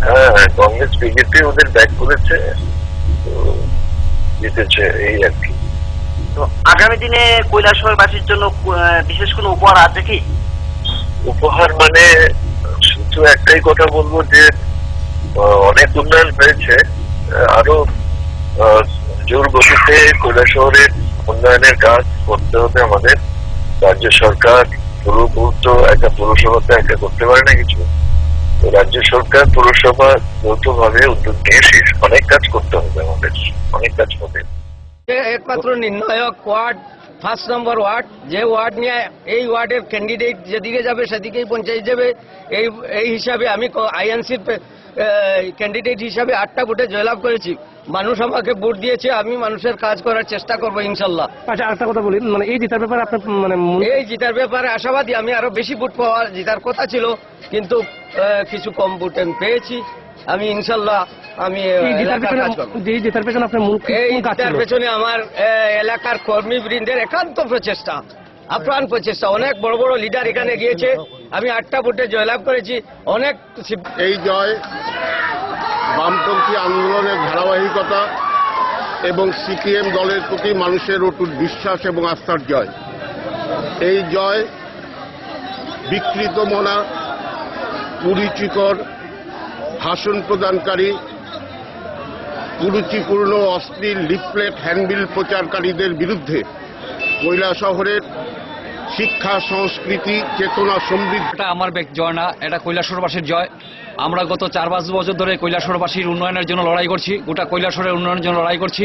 হ্যাঁ, কংগ্রেস বিজেপি ওদের ব্যাক করেছে, জিতেছে, এই আর কি। তো আগামী দিনে কৈলাসহরবাসীর জন্য বিশেষ কোনো উপহার আছে কি? উপহার মানে শুধু একটাই কথা বলবো যে অনেক উন্নয়ন হয়েছে, আরো জোর গতিতে কৈলাসহরের উন্নয়নের কাজ করতে হবে আমাদের। রাজ্য সরকার পুরো একটা পৌরসভাতে একটা করতে পারে না কিছু, তো রাজ্য সরকার পৌরসভা যৌথভাবে উদ্যোগ নিয়ে অনেক কাজ করতে হবে আমাদের, অনেক কাজ হবে। একমাত্র নির্ণায়ক ওয়ার্ড 1 নম্বর ওয়ার্ড, যে ওয়ার্ড নিয়ে এই ওয়ার্ডের ক্যান্ডিডেট যেদিকে যাবে সেদিকেই পঞ্চায়েত যাবে। এই হিসাবে আমি আইএনসির ক্যান্ডিডেট হিসাবে 8টা ভোটে জয়লাভ করেছি। মানুষ আমাকে ভোট দিয়েছে, আমি মানুষের কাজ করার চেষ্টা করবো ইনশাল্লাহ। আচ্ছা, একটা কথা বলি, মানে এই জিতার ব্যাপারে আপনার মানে এই জিতার ব্যাপারে আশাবাদী। আমি আরো বেশি ভোট পাওয়া জিতার কথা ছিল, কিন্তু কিছু কম ভোট আমি পেয়েছি। আমি ইনশাল্লাহ আমি জিতার পেছনে আপনার মূল এই জিতার পেছনে আমার এলাকার কর্মীবৃন্দের একান্ত প্রচেষ্টা, আপ্রাণ প্রচেষ্টা। অনেক বড় বড় লিডার এখানে গিয়েছে, আমি 8টা ভোটে জয়লাভ করেছি। অনেক এই জয় বামপন্থী আন্দোলনের ধারাবাহিকতা এবং সিপিএম দলের প্রতি মানুষের অটুট বিশ্বাস এবং আস্থার জয়। এই জয় বিকৃত মনা, কুরুচিকর ভাষণ প্রদানকারী, কুরুচিপূর্ণ অশ্লীল লিফলেট হ্যান্ডবিল প্রচারকারীদের বিরুদ্ধে কৈলাসহরের শিক্ষা, সংস্কৃতি, চেতনা সমৃদ্ধ। এটা আমার জয় না, এটা কৈলাসহরবাসীর জয়। আমরা গত 4-5 বছর ধরে কৈলাসহরবাসীর উন্নয়নের জন্য লড়াই করছি, গোটা কৈলাসহরের উন্নয়নের জন্য লড়াই করছি।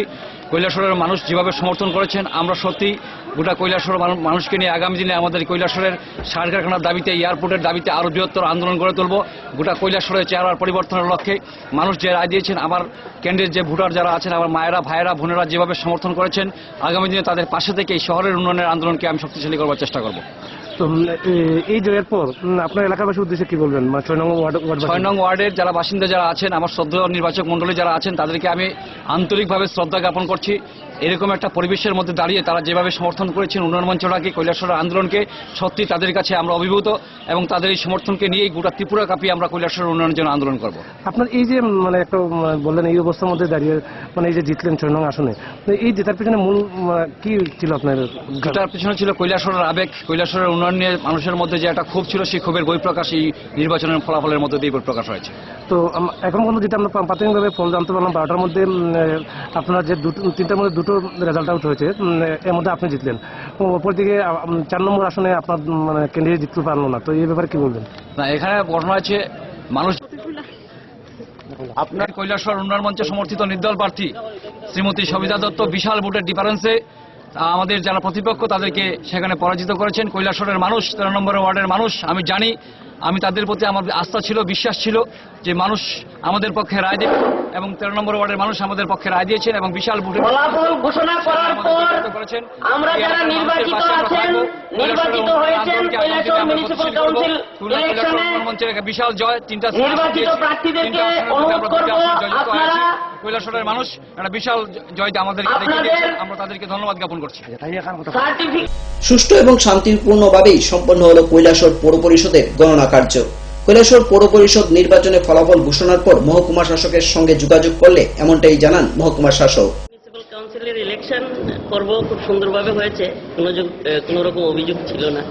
কৈলাসহরের মানুষ যেভাবে সমর্থন করেছেন, আমরা সত্যি গোটা কৈলাসহর মানুষকে নিয়ে আগামী দিনে আমাদের কৈলাসহরের সার কারখানার দাবিতে, এয়ারপোর্টের দাবিতে আরও বৃহত্তর আন্দোলন গড়ে তুলব। গোটা কৈলাসহরের চেহারার পরিবর্তনের লক্ষ্যে মানুষ যে রায় দিয়েছেন, আমার কেন্দ্রের যে ভোটার যারা আছেন, আমার মায়েরা, ভাইয়েরা, বোনেরা যেভাবে সমর্থন করেছেন, আগামী দিনে তাদের পাশে থেকে এই শহরের উন্নয়নের আন্দোলনকে আমি শক্তিশালী করবার চেষ্টা করব। তো এই জয়ের পর আপনার এলাকাবাসীর উদ্দেশ্যে কি বলবেন? 6 নং ওয়ার্ডের যারা বাসিন্দা যারা আছেন, আমার শ্রদ্ধেয় নির্বাচক মন্ডলী যারা আছেন, তাদেরকে আমি আন্তরিকভাবে শ্রদ্ধা জ্ঞাপন করছি। এরকম একটা পরিবেশের মধ্যে দাঁড়িয়ে তারা যেভাবে সমর্থন করেছেন উন্নয়ন মঞ্চটাকে, কৈলাসহরের আন্দোলনকে, সত্যি তাদের কাছে আমরা অভিভূত এবং তাদের এই সমর্থনকে নিয়েই গোটা ত্রিপুরা কাঁপিয়ে আমরা কৈলাসহরের উন্নয়নের জন্য আন্দোলন করব। আপনার এই যে মানে একটা বললেন এই অবস্থার মধ্যে দাঁড়িয়ে মানে এই যে জিতলেন 6 নং আসনে, এই জেতার পিছনে মূল কি ছিল আপনার? জেতার পিছনে ছিল কৈলাসহরের আবেগ, কৈলাসহরের উন্নয়ন নিয়ে মানুষের মধ্যে যে একটা ক্ষোভ ছিল, সেই ক্ষোভের বহিঃপ্রকাশ এই নির্বাচনের ফলাফলের মধ্যে দিয়ে বহিঃপ্রকাশ হয়েছে। তো এখন পর্যন্ত যেটা আমরা প্রাথমিকভাবে ফল জানতে পারলাম, 12টার মধ্যে আপনার যে 3টার মধ্যে 2টো রেজাল্ট আউট হয়েছে, এর মধ্যে আপনি জিতলেন। অপরদিকে 4 নম্বর আসনে আপনার মানে ক্যান্ডিডেট জিততে পারলো না, তো এই ব্যাপারে কি বলবেন? না, এখানে ঘটনা আছে মানুষ আপনার কৈলাসহর উন্নয়ন মঞ্চে সমর্থিত নির্দল প্রার্থী শ্রীমতী সবিতা দত্ত বিশাল ভোটের ডিফারেন্সে আমাদের যারা প্রতিপক্ষ তাদেরকে সেখানে পরাজিত করেছেন। কৈলাসহরের মানুষ, 13 নম্বর ওয়ার্ডের মানুষ, আমি জানি, আমি তাদের প্রতি আমার আস্থা ছিল, বিশ্বাস ছিল যে মানুষ আমাদের পক্ষে রায় দেবে এবং 13 নম্বর ওয়ার্ডের মানুষ আমাদের পক্ষে রায় দিয়েছেন এবং বিশাল ভোটের ফলাফল ঘোষণা করার পর আমরা যারা নির্বাচিত আছেন, নির্বাচিত হয়েছেন কৈলাসহর মিউনিসিপ্যাল কাউন্সিল ইলেকশনে মঞ্চের একটা বিশাল জয়, 3টা নির্বাচিত প্রার্থীদেরকে অনুরোধ করব আপনারা কৈলাসহরের মানুষ একটা বিশাল জয়টা আমাদেরকে দেখিয়ে দিয়েছেন, আমরা তাদেরকে ধন্যবাদ জ্ঞাপন করছি। সুষ্ঠু এবং শান্তিপূর্ণভাবেই সম্পন্ন হলো কৈলাসহর পৌর পরিষদের গণনা কার্য। কৈলাসহর পৌর পরিষদ নির্বাচনে ফলাফল ঘোষণার পর মহকুমা শাসকের সঙ্গে যোগাযোগ করলে এমনটাই জানান মহকুমা শাসক। মিউনিসিপ্যাল কাউন্সিলের ইলেকশন পর্ব খুব সুন্দরভাবে হয়েছে, কোনো রকম অভিযোগ ছিল না,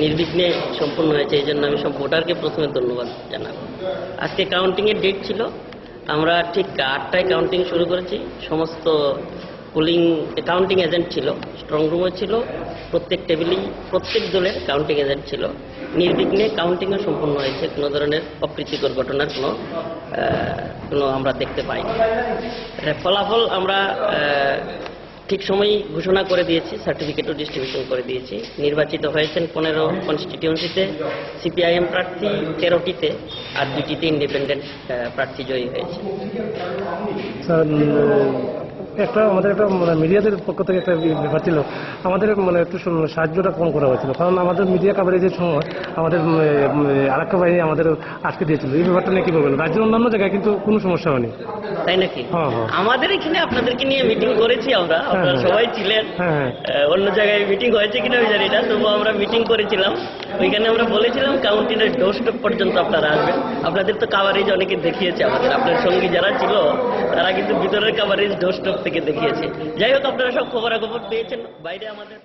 নির্বিঘ্নে সম্পন্ন হয়েছে। এই জন্য আমি সব ভোটারকে প্রথমে ধন্যবাদ জানাব। আজকে কাউন্টিং এর ডেট ছিল, আমরা ঠিক 8টায় কাউন্টিং শুরু করেছি। সমস্ত কাউন্টিং এজেন্ট ছিল, স্ট্রং রুমও ছিল, প্রত্যেক টেবিলেই প্রত্যেক দলের কাউন্টিং এজেন্ট ছিল। নির্বিঘ্নে কাউন্টিংও সম্পন্ন হয়েছে, কোনো ধরনের অপ্রীতিকর ঘটনার কোনো আমরা দেখতে পাই। ফলাফল আমরা ঠিক সময়ই ঘোষণা করে দিয়েছি, সার্টিফিকেটও ডিস্ট্রিবিউশন করে দিয়েছি। নির্বাচিত হয়েছেন 15 কনস্টিটিউয়েন্সিতে সিপিআইএম প্রার্থী, 13টিতে, আর 2টিতে ইন্ডিপেন্ডেন্ট প্রার্থী জয়ী হয়েছে। আমাদের একটা মিডিয়াদের পক্ষ থেকে একটা ব্যাপার ছিল, আমাদের একটু সাহায্যটা কম করা হয়েছিল, কারণ আমাদের মিডিয়া কাভারেজের সময় আমাদের আরক্ষা বাহিনী আমাদের আটকে দিয়েছিল। এই ব্যাপারটা নিয়ে কি বলবেন? রাজ্যের অন্যান্য জায়গায় কিন্তু কোনো সমস্যা হয়নি, তাই নাকি? আমাদের এখানে আপনাদেরকে নিয়ে মিটিং করেছি আমরা, আপনারা সবাই ছিলেন। অন্য জায়গায় মিটিং হয়েছে কিনা আমি জানি না, তবু আমরা মিটিং করেছিলাম। ওইখানে আমরা বলেছিলাম কাউন্টিংয়ের ডোরস্টেপ পর্যন্ত আপনারা আসবেন। আপনাদের তো কাভারেজ অনেকে দেখিয়েছে, আপনার সঙ্গী যারা ছিল তারা কিন্তু ভিতরের কাভারেজ ডোরস্টেপ থেকে দেখিয়েছে। যাই হোক, আপনারা সব খবরাখবর পেয়েছেন। বাইরে আমাদের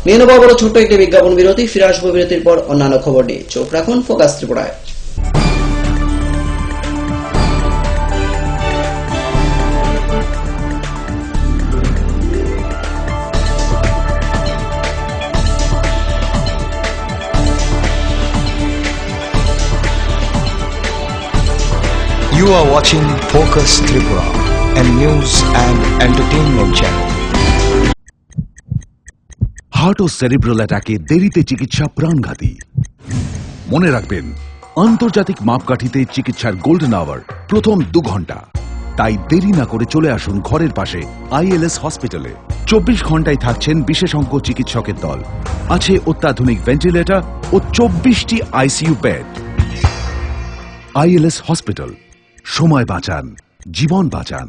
নিয়ে নেব বড় ছোট্ট একটি বিজ্ঞাপন বিরতি, ফিরে আসবো বিরতির পর অন্যান্য খবর নিয়ে। চোখ রাখুন ফোকাস ত্রিপুরায়। You are watching Focus Tripura, a news and entertainment channel. Heart ও সেরিব্রাল অ্যাটাকে দেরিতে চিকিৎসা প্রাণঘাতী। মনে রাখবেন, আন্তর্জাতিক মাপকাঠিতে চিকিৎসার গোল্ডেন আওয়ার প্রথম 2 ঘন্টা। তাই দেরি না করে চলে আসুন ঘরের পাশে ILS হসপিটালে। 24 ঘন্টায় থাকছেন বিশেষজ্ঞ চিকিৎসকের দল, আছে অত্যাধুনিক ভেন্টিলেটর ও 24টি ICU বেড। ILS হসপিটাল, সময় বাঁচান, জীবন বাঁচান।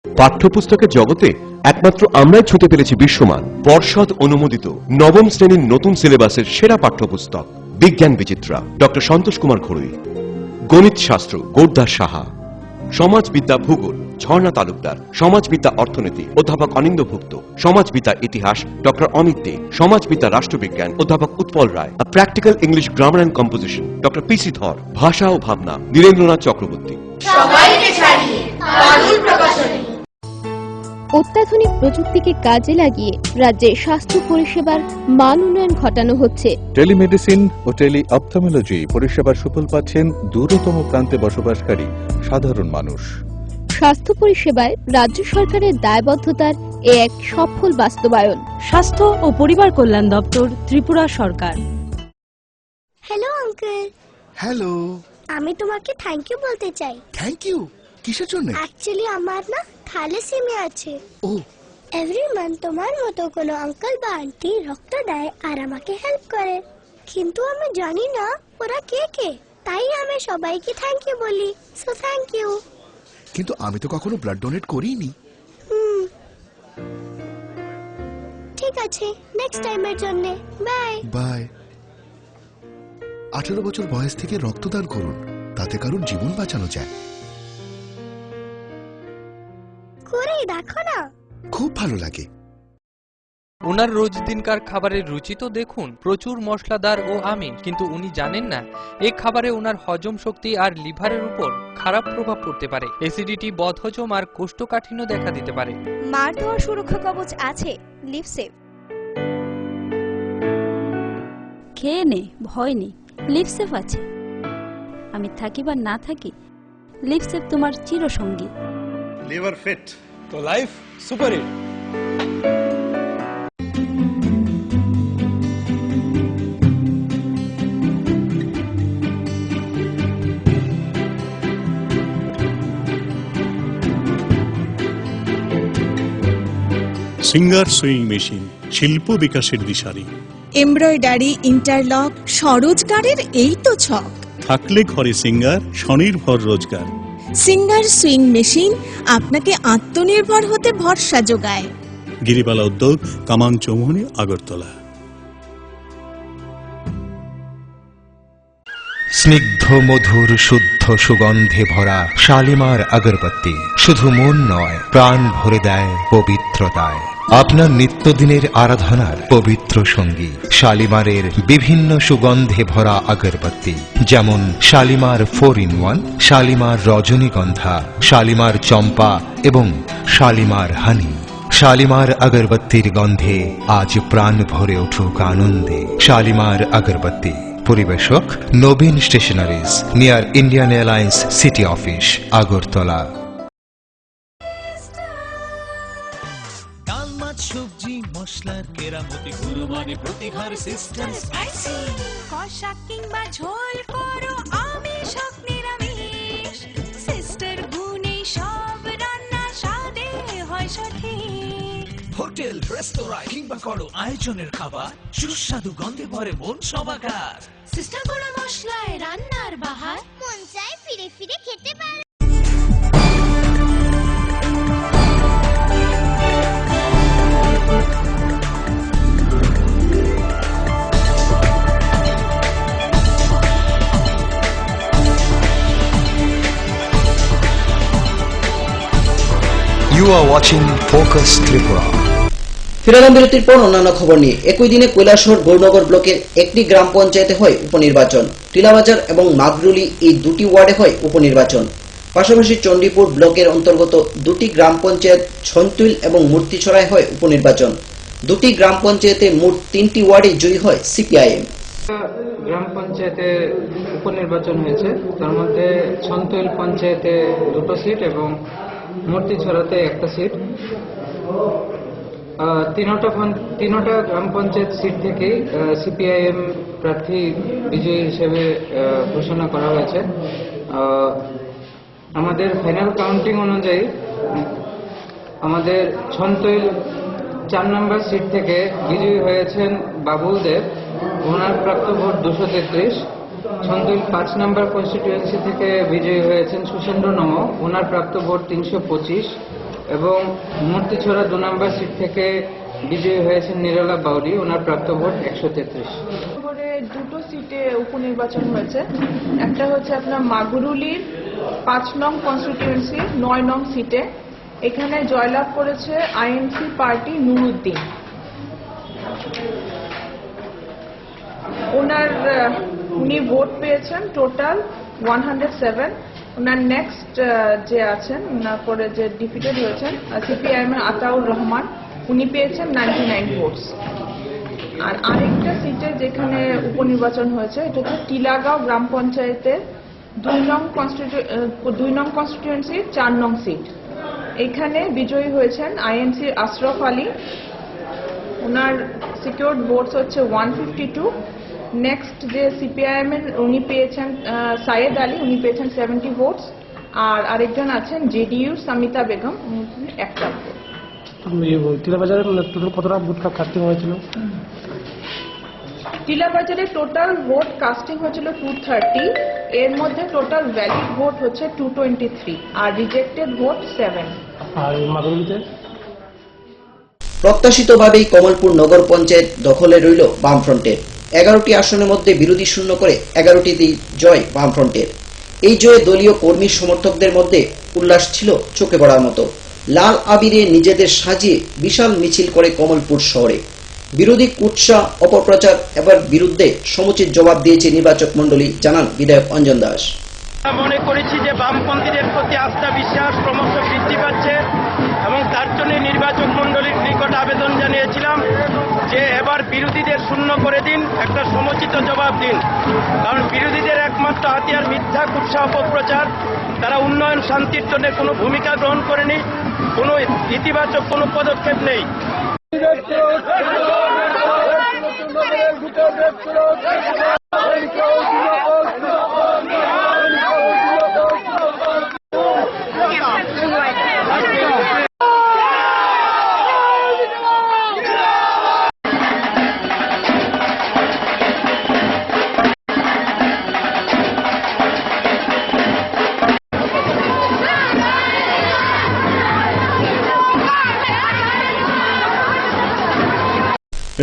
পাঠ্যপুস্তকের জগতে একমাত্র আমরাই ছুঁতে পেরেছি বিশ্বমান পর্ষদ অনুমোদিত 9ম শ্রেণীর নতুন সিলেবাসের সেরা পাঠ্যপুস্তক বিজ্ঞান বিচিত্রা, ডক্টর সন্তোষ কুমার ঘড়ুই। গণিত শাস্ত্র গোরদাস সাহা, সমাজবিদ্যা ভূগোল ঝর্ণা তালুকদার, সমাজবিদ্যা অর্থনীতি অধ্যাপক অনিন্দ্যভুক্ত, সমাজবিদ্যা ইতিহাস ডক্টর অমিত দে, সমাজবিদ্যা রাষ্ট্রবিজ্ঞান অধ্যাপক Utpal Roy, practical English grammar and composition doctor PC Dhar, ভাষা ও ভাবনা নীরেন্দ্রনাথ চক্রবর্তী। অত্যাধুনিক প্রযুক্তিকে কাজে লাগিয়ে রাজ্যে স্বাস্থ্য পরিষেবার মান উন্নয়ন ঘটানো হচ্ছে। টেলিমেডিসিন ও টেলি অপথলমোলজি পরিষেবার সুফল পাচ্ছেন দূরতম প্রান্তে বসবাসকারী সাধারণ মানুষ। স্বাস্থ্য পরিষেবায় রাজ্য সরকারের দায়বদ্ধতার এক সফল বাস্তবায়ন। স্বাস্থ্য ও পরিবার কল্যাণ দপ্তর, ত্রিপুরা সরকার। Hello uncle. হ্যালো। আমি তোমাকে থ্যাংক ইউ বলতে চাই। Thank you? কিসের জন্য? অ্যাকচুয়ালি আমার না থ্যালাসেমিয়া আছে। ও। এভরি মান্থ তোমার মতো কোনো আঙ্কেল বা আন্টি রক্ত দেয় আর আমাকে হেল্প করে, কিন্তু আমি জানি না ওরা কে কে, তাই আমি সবাইকে থ্যাংক ইউ বলি। So thank you. কিন্তু আমি তো কখনো ব্লাড ডোনেট করিনি। ঠিক আছে, নেক্সট টাইমের জন্য বাই। বাই। 18 বছর বয়স থেকে রক্তদান করুন, তাতে কারোর জীবন বাঁচানো যায়। করে দেখো না, খুব ভালো লাগে। ওনার রোজ দিনকার খাবারের রুচি তো দেখুন, প্রচুর মশলাদার ও আমিষ, কিন্তু উনি জানেন না এই খাবারে ওনার হজম শক্তি আর লিভারের উপর খারাপ প্রভাব পড়তে পারে। অ্যাসিডিটি, বদহজম আর কোষ্ঠকাঠিন্য দেখা দিতে পারে। মার দেওয়ার সুরক্ষা কবচ আছে লিভসেভ। খেয়ে নে, ভয় নেই, লিভসেভ আছে। আমি থাকি বা না থাকি, লিপসেপ তোমার চিরসঙ্গী। লিভার ফিট তো life super hit. Singer sewing machine, শিল্প বিকাশের দিশারি। এমব্রয়ডারি, ইন্টারলক, স্বরোজগারের এই তো ছক। থাকলে ঘরে সিঙ্গার, স্বনির্ভর রোজগার। সিঙ্গার সুইং মেশিন আপনাকে আত্মনির্ভর হতে ভরসা যোগায়। গিরিবালা উদ্যোগ, কামান চৌমুহনী, আগরতলা। স্নিগ্ধ মধুর শুদ্ধ সুগন্ধে ভরা শালিমার আগরবাতি শুধু মন নয়, প্রাণ ভরে দেয় পবিত্রতায়। আপনার নিত্যদিনের আরাধনার পবিত্র সঙ্গী শালিমারের বিভিন্ন সুগন্ধে ভরা আগরবাতি, যেমন শালিমার 4-in-1, শালিমার রজনীগন্ধা, শালিমার চম্পা এবং শালিমার হানি। শালিমার আগরবাতির গন্ধে আজ প্রাণ ভরে উঠুক আনন্দে। শালিমার আগরবাতি। পরিবেশক Nabin stationeries, near Indian Airlines city office, Agartala. ডাল, মাছ, সবজি, মশলার কেরামতি, গুণমানে প্রতিহার সিস্টেম স্পাইসি। কষা কিংবা ঝোল করো আমিষ হোক নিরামিষ, সিস্টার গুণে সব রান্না স্বাদে হয় সঠিক। হোটেল, রেস্তোরাঁ কিংবা করো আয়োজনের খাবার, সুস্বাদু গন্ধে ভরে মন সবাকার। সিস্টার গুঁড়ো মশলায় রান্নার বাহার, মন চায় ফিরে ফিরে খেতে পারে। You are watching Focus Tripura. ফিরালাম বিরতির পর অন্যান্য খবর নিয়ে। একই দিনে কৈলাসহর গৌরনগর ব্লকের একটি গ্রাম পঞ্চায়েতে হয় উপনির্বাচন। টিলাবাজার এবং মাগরুলি এই দুটি ওয়ার্ডে হয় উপনির্বাচন। পাশাপাশি চণ্ডীপুর ব্লকের অন্তর্গত দুটি গ্রাম পঞ্চায়েত ছন্তুইল এবং মূর্তিছড়ায় হয় উপনির্বাচন। দুটি গ্রাম পঞ্চায়েতে মোট 3টি ওয়ার্ডে জয়ী হয় সিপিআইএম। গ্রাম পঞ্চায়েতে উপনির্বাচন হয়েছে, তার মধ্যে ছন্তুইল পঞ্চায়েতে 2টো সিট এবং মূর্তিছড়াতে 1টা সিট। তিনোটা গ্রাম পঞ্চায়েত সিট থেকে সিপিআইএম প্রার্থী বিজয়ী হিসেবে ঘোষণা করা হয়েছে। আমাদের ফাইনাল কাউন্টিং অনুযায়ী আমাদের ছন্তুইল 4 নম্বর সিট থেকে বিজয়ী হয়েছেন বাবুল দেব, ওনার প্রাপ্ত ভোট 233। ছন্তুইল 5 নম্বর কনস্টিটিউয়েন্সি থেকে বিজয়ী হয়েছেন সুশেন্দ্র নম, ওনার প্রাপ্ত ভোট 325। এবং মূর্তিছড়া 2 নম্বর সিট থেকে বিজয়ী হয়েছেন নিরলা বাউরি, ওনার প্রাপ্ত ভোট 133। দুটো সিটে উপনির্বাচন হয়েছে। একটা হচ্ছে আপনার মাগুরুলির 5 নং কনস্টিটিউয়েন্সি 9 নং সিটে। এখানে জয়লাভ করেছে আইএনসি পার্টি নুরুদ্দিন। উনি ভোট পেয়েছেন টোটাল 107। ওনার নেক্সট যে আছেন, ওনার পরে যে ডিফিটেড হয়েছেন সিপিআইএম এর আতাউর রহমান, উনি পেয়েছেন 99 ভোটস। আর আরেকটা সিটে যেখানে উপনির্বাচন হয়েছে এটা হচ্ছে টিলাগাঁও গ্রাম পঞ্চায়েতের 2 নং কনস্টিটিউয়েন্সি 4 নং সিট। এখানে বিজয়ী হয়েছেন আইএনসি আশরফ আলী, ওনার সিকিউরড ভোটস হচ্ছে 152। নেক্সট যে সিপিআইএম এর উনি পেয়েছেন সাইয়েদ আলী, উনি পেয়েছেন 70 ভোটস। আর আরেকজন আছেন জেডিইউ সামিতা বেগম, উনি 1টা ভোট। টিলাবাজারে টোটাল কতটা ভোট কাস্টিং হয়েছিল? টিলাবাজারে টোটাল ভোট কাস্টিং হয়েছিল 230। এর মধ্যে টোটাল ভ্যালিড ভোট হচ্ছে 223 আর রিজেক্টেড ভোট 7। আর মাগুরুলিতে প্রত্যাশিতভাবেই কমলপুর নগর পঞ্চায়েত দখলে রইল বামফ্রন্টের। 11টি আসনের মধ্যে বিরোধী শূন্য করে 11টিতেই জয় বামফ্রন্টের। এই জয়ে দলীয় কর্মী সমর্থকদের মধ্যে উল্লাস ছিল চোখে পড়ার মতো। লাল আবিরে নিজেদের সাজিয়ে বিশাল মিছিল করে কমলপুর শহরে। বিরোধী কুৎসা অপপ্রচার এবার বিরুদ্ধে সমুচিত জবাব দিয়েছে নির্বাচক মণ্ডলী, জানান বিধায়ক অঞ্জন দাস। মনে করেছি যে বামপন্থীদের প্রতি আস্থা বিশ্বাস ক্রমশ বৃদ্ধি পাচ্ছে এবং তার জন্য নির্বাচক মণ্ডলীর নিকট আবেদন জানিয়েছিলাম যে এবার বিরোধীদের শূন্য করে দিন, একটা সমুচিত জবাব দিন। কারণ বিরোধীদের একমাত্র হাতিয়ার মিথ্যা কুৎসা অপপ্রচার। তারা উন্নয়ন শান্তির জন্য কোনো ভূমিকা গ্রহণ করেনি, কোনো ইতিবাচক কোনো পদক্ষেপ নেই।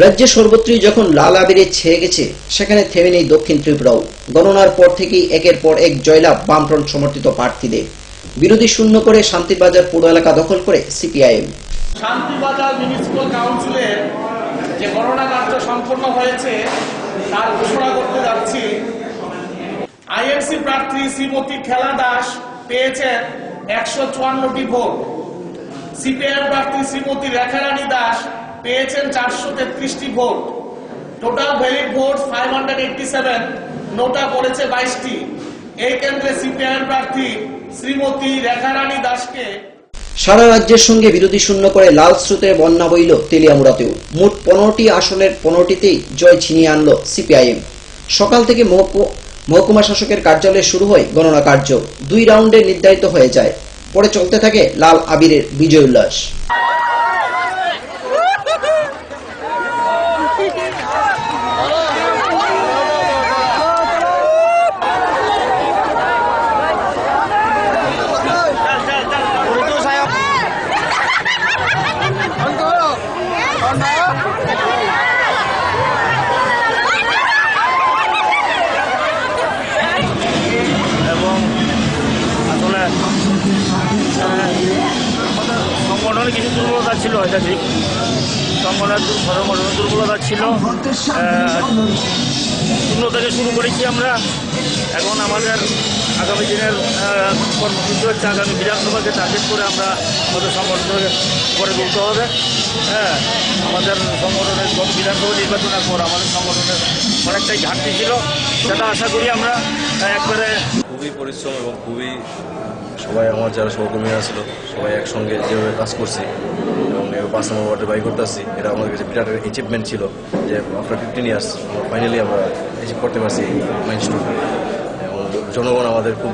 রাজ্যে সর্বত্রই যখন লাল আবিরে ছেয়ে গেছে, সেখানে থেমে নেই দক্ষিণ ত্রিপুরাও। গণনার পর থেকেই একের পর এক জয়লাভ বামফ্রন্ট সমর্থিত প্রার্থীদের। বিরোধী শূন্য করে শান্তিবাজার পুরো এলাকা দখল করে সিপিআইএম। শান্তিবাজার মিউনিসিপাল কাউন্সিলের যে গণনা কার্য সম্পন্ন হয়েছে তার ঘোষণা করতে যাচ্ছি। আইএনসি প্রার্থী শ্রীমতী খেলা দাস পেয়েছেন 154টি ভোট। সিপিআইএম প্রার্থী শ্রীমতী রেখারানী দাস পেয়েছেন 433টি ভোট। টোটাল ভ্যালিড ভোট 587, নোটা পড়েছে 22টি। এই কেন্দ্রে সিপিআইএম প্রার্থী শ্রীমতী রেখারানী দাসকে সারা রাজ্যের সঙ্গে বিরোধী শূন্য করে লাল স্রোতের বন্যা বইল তেলিয়ামুড়াতেও। মোট 15টি আসনের 15টিতেই জয় ছিনিয়ে আনল সিপিআইএম। সকাল থেকে মহকুমা শাসকের কার্যালয়ে শুরু হয় গণনা কার্য। 2 রাউন্ডে নির্ধারিত হয়ে যায়, পরে চলতে থাকে লাল আবিরের বিজয় উল্লাস। সংগঠনে কিছু দুর্বলতা ছিল, এটা ঠিক। সংগঠনের দুর্বলতা ছিল। শূন্য থেকে শুরু করেছি আমরা। এখন আমাদের আগামী দিনের কর্মসূচি হচ্ছে আগামী বিধানসভাকে টার্গেট করে আমরা আমাদের সংগঠনকে গড়ে তুলতে হবে। হ্যাঁ, আমাদের সংগঠনের গত বিধানসভা নির্বাচনের পর আমাদের সংগঠনের অনেকটাই ঘাটতি ছিল, সেটা আশা করি আমরা একবারে। খুবই পরিশ্রম এবং খুবই সবাই আমার যারা সহকর্মীরা ছিল সবাই একসঙ্গে যেভাবে কাজ করছি এবং 5 নম্বর ওয়ার্ডে বাই করতে আসছি, এটা আমাদের কাছে বিরাট অ্যাচিভমেন্ট ছিল যে আফটার 15 ইয়ার্স আমরা ফাইনালি আমরা অ্যাচিভ করতে পারছি মাইলস্টোন। এবং জনগণ আমাদের খুব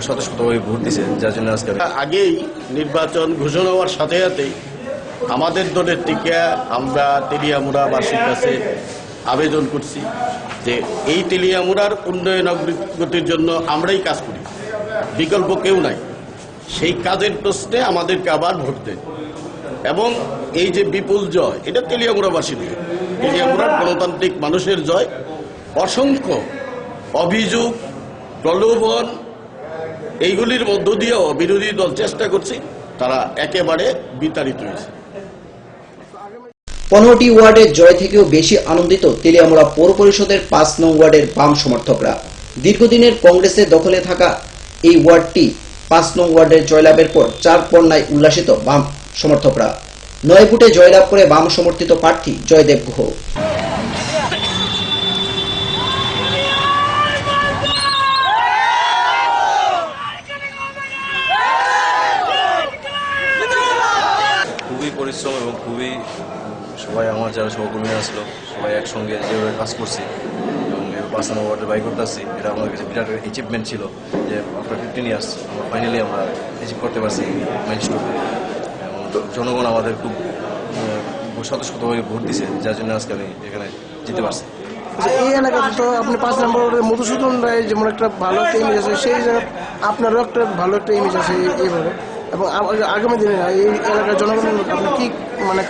স্বতঃস্ফূর্তভাবে ভোট দিয়েছে, যার জন্য আজকে আগেই নির্বাচন ঘোষণা হওয়ার সাথে সাথেই আমাদের দলের থেকে আমরা তেলিয়ামুড়াবাসীর কাছে আবেদন করছি যে এই তেলিয়ামুড়ার উন্নয়ন অগ্রগতির জন্য আমরাই কাজ করি, বিকল্প কেউ নাই। সেই কাজের প্রশ্নে আমাদেরকে আবার ভোট দেন এবং এই যে বিপুল জয়, এটা তেলিয়ামুড়াবাসীর জয়, তেলিয়ামুড়ার গণতান্ত্রিক মানুষের জয়। অসংখ্য অভিযোগ, প্রলোভন, এইগুলির মধ্য দিয়েও বিরোধী দল চেষ্টা করছে, তারা একেবারে বিতাড়িত হয়েছে। 15টি ওয়ার্ডের জয় থেকেও বেশি আনন্দিত তেলিয়ামুড়া পৌর পরিষদের 5 নং ওয়ার্ডের বাম সমর্থকরা। দীর্ঘদিনের কংগ্রেসের দখলে থাকা এই ওয়ার্ডটি 5 নং ওয়ার্ডের জয়লাভের পর 4 পর্নায় উল্লাসিত বাম সমর্থকরা। 9 ভোটে জয়লাভ করে বাম সমর্থিত প্রার্থী জয়দেব গুহ। খুবই পরিশ্রম এবং খুবই সবাই আমার যারা সহকর্মীরা ছিল সবাই একসঙ্গে যেভাবে কাজ করছি এবং 5 নম্বর ওয়ার্ডে বাই করতে আসছি, এটা আমাদের কাছে বিরাট অ্যাচিভমেন্ট ছিল যে আফটার 15 ইয়ার্স আমরা ফাইনালি আমরা অ্যাচিভ করতে পারছি মাইলস্টোন। এবং জনগণ আমাদের খুব স্বতঃস্ফূর্তভাবে ভোট দিয়েছে, যার জন্য আজকে আমি এখানে জিতে পারছি। এই এলাকাতে তো আপনি 5 নম্বর ওয়ার্ডে মধুসূদন রায় যেমন একটা ভালো একটা ইমেজ আছে, সেই জায়গায় আপনারও একটা ভালো একটা ইমেজ আছে এইভাবে। এবং আগামী দিনে এই এলাকার জনগণ আপনি কি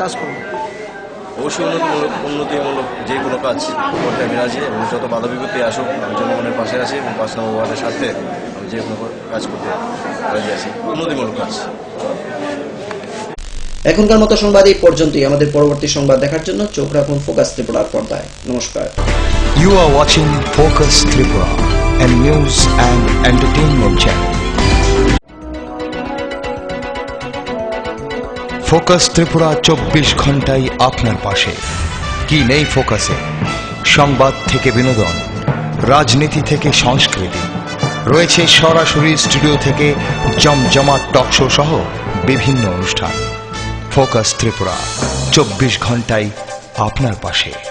কাজ করবেন? অবশ্যই উন্নতিমূলক যে কোনো কাজ করতে আমি রাজি এবং যত বাধা বিপত্তি আসুক আমি জনগণের পাশে আছি এবং 5 নম্বর ওয়ার্ডের স্বার্থে আমি যে কোনো কাজ করতে রাজি আছি, উন্নতিমূলক কাজ। এখনকার মতো সংবাদ এই পর্যন্তই। আমাদের পরবর্তী সংবাদ দেখার জন্য চোখ রাখুন ফোকাস ত্রিপুরার পর্দায়। নমস্কার। You are watching Focus Tripura, a news and entertainment channel. Focus Tripura 24 ঘন্টাই আপনার পাশে। কি নেই ফোকাসে? সংবাদ থেকে বিনোদন, রাজনীতি থেকে সংস্কৃতি, রয়েছে সরাসরি স্টুডিও থেকে জমজমাট টক শো সহ বিভিন্ন অনুষ্ঠান। ফোকাস ত্রিপুরা 24 ঘন্টাই আপনার পাশে।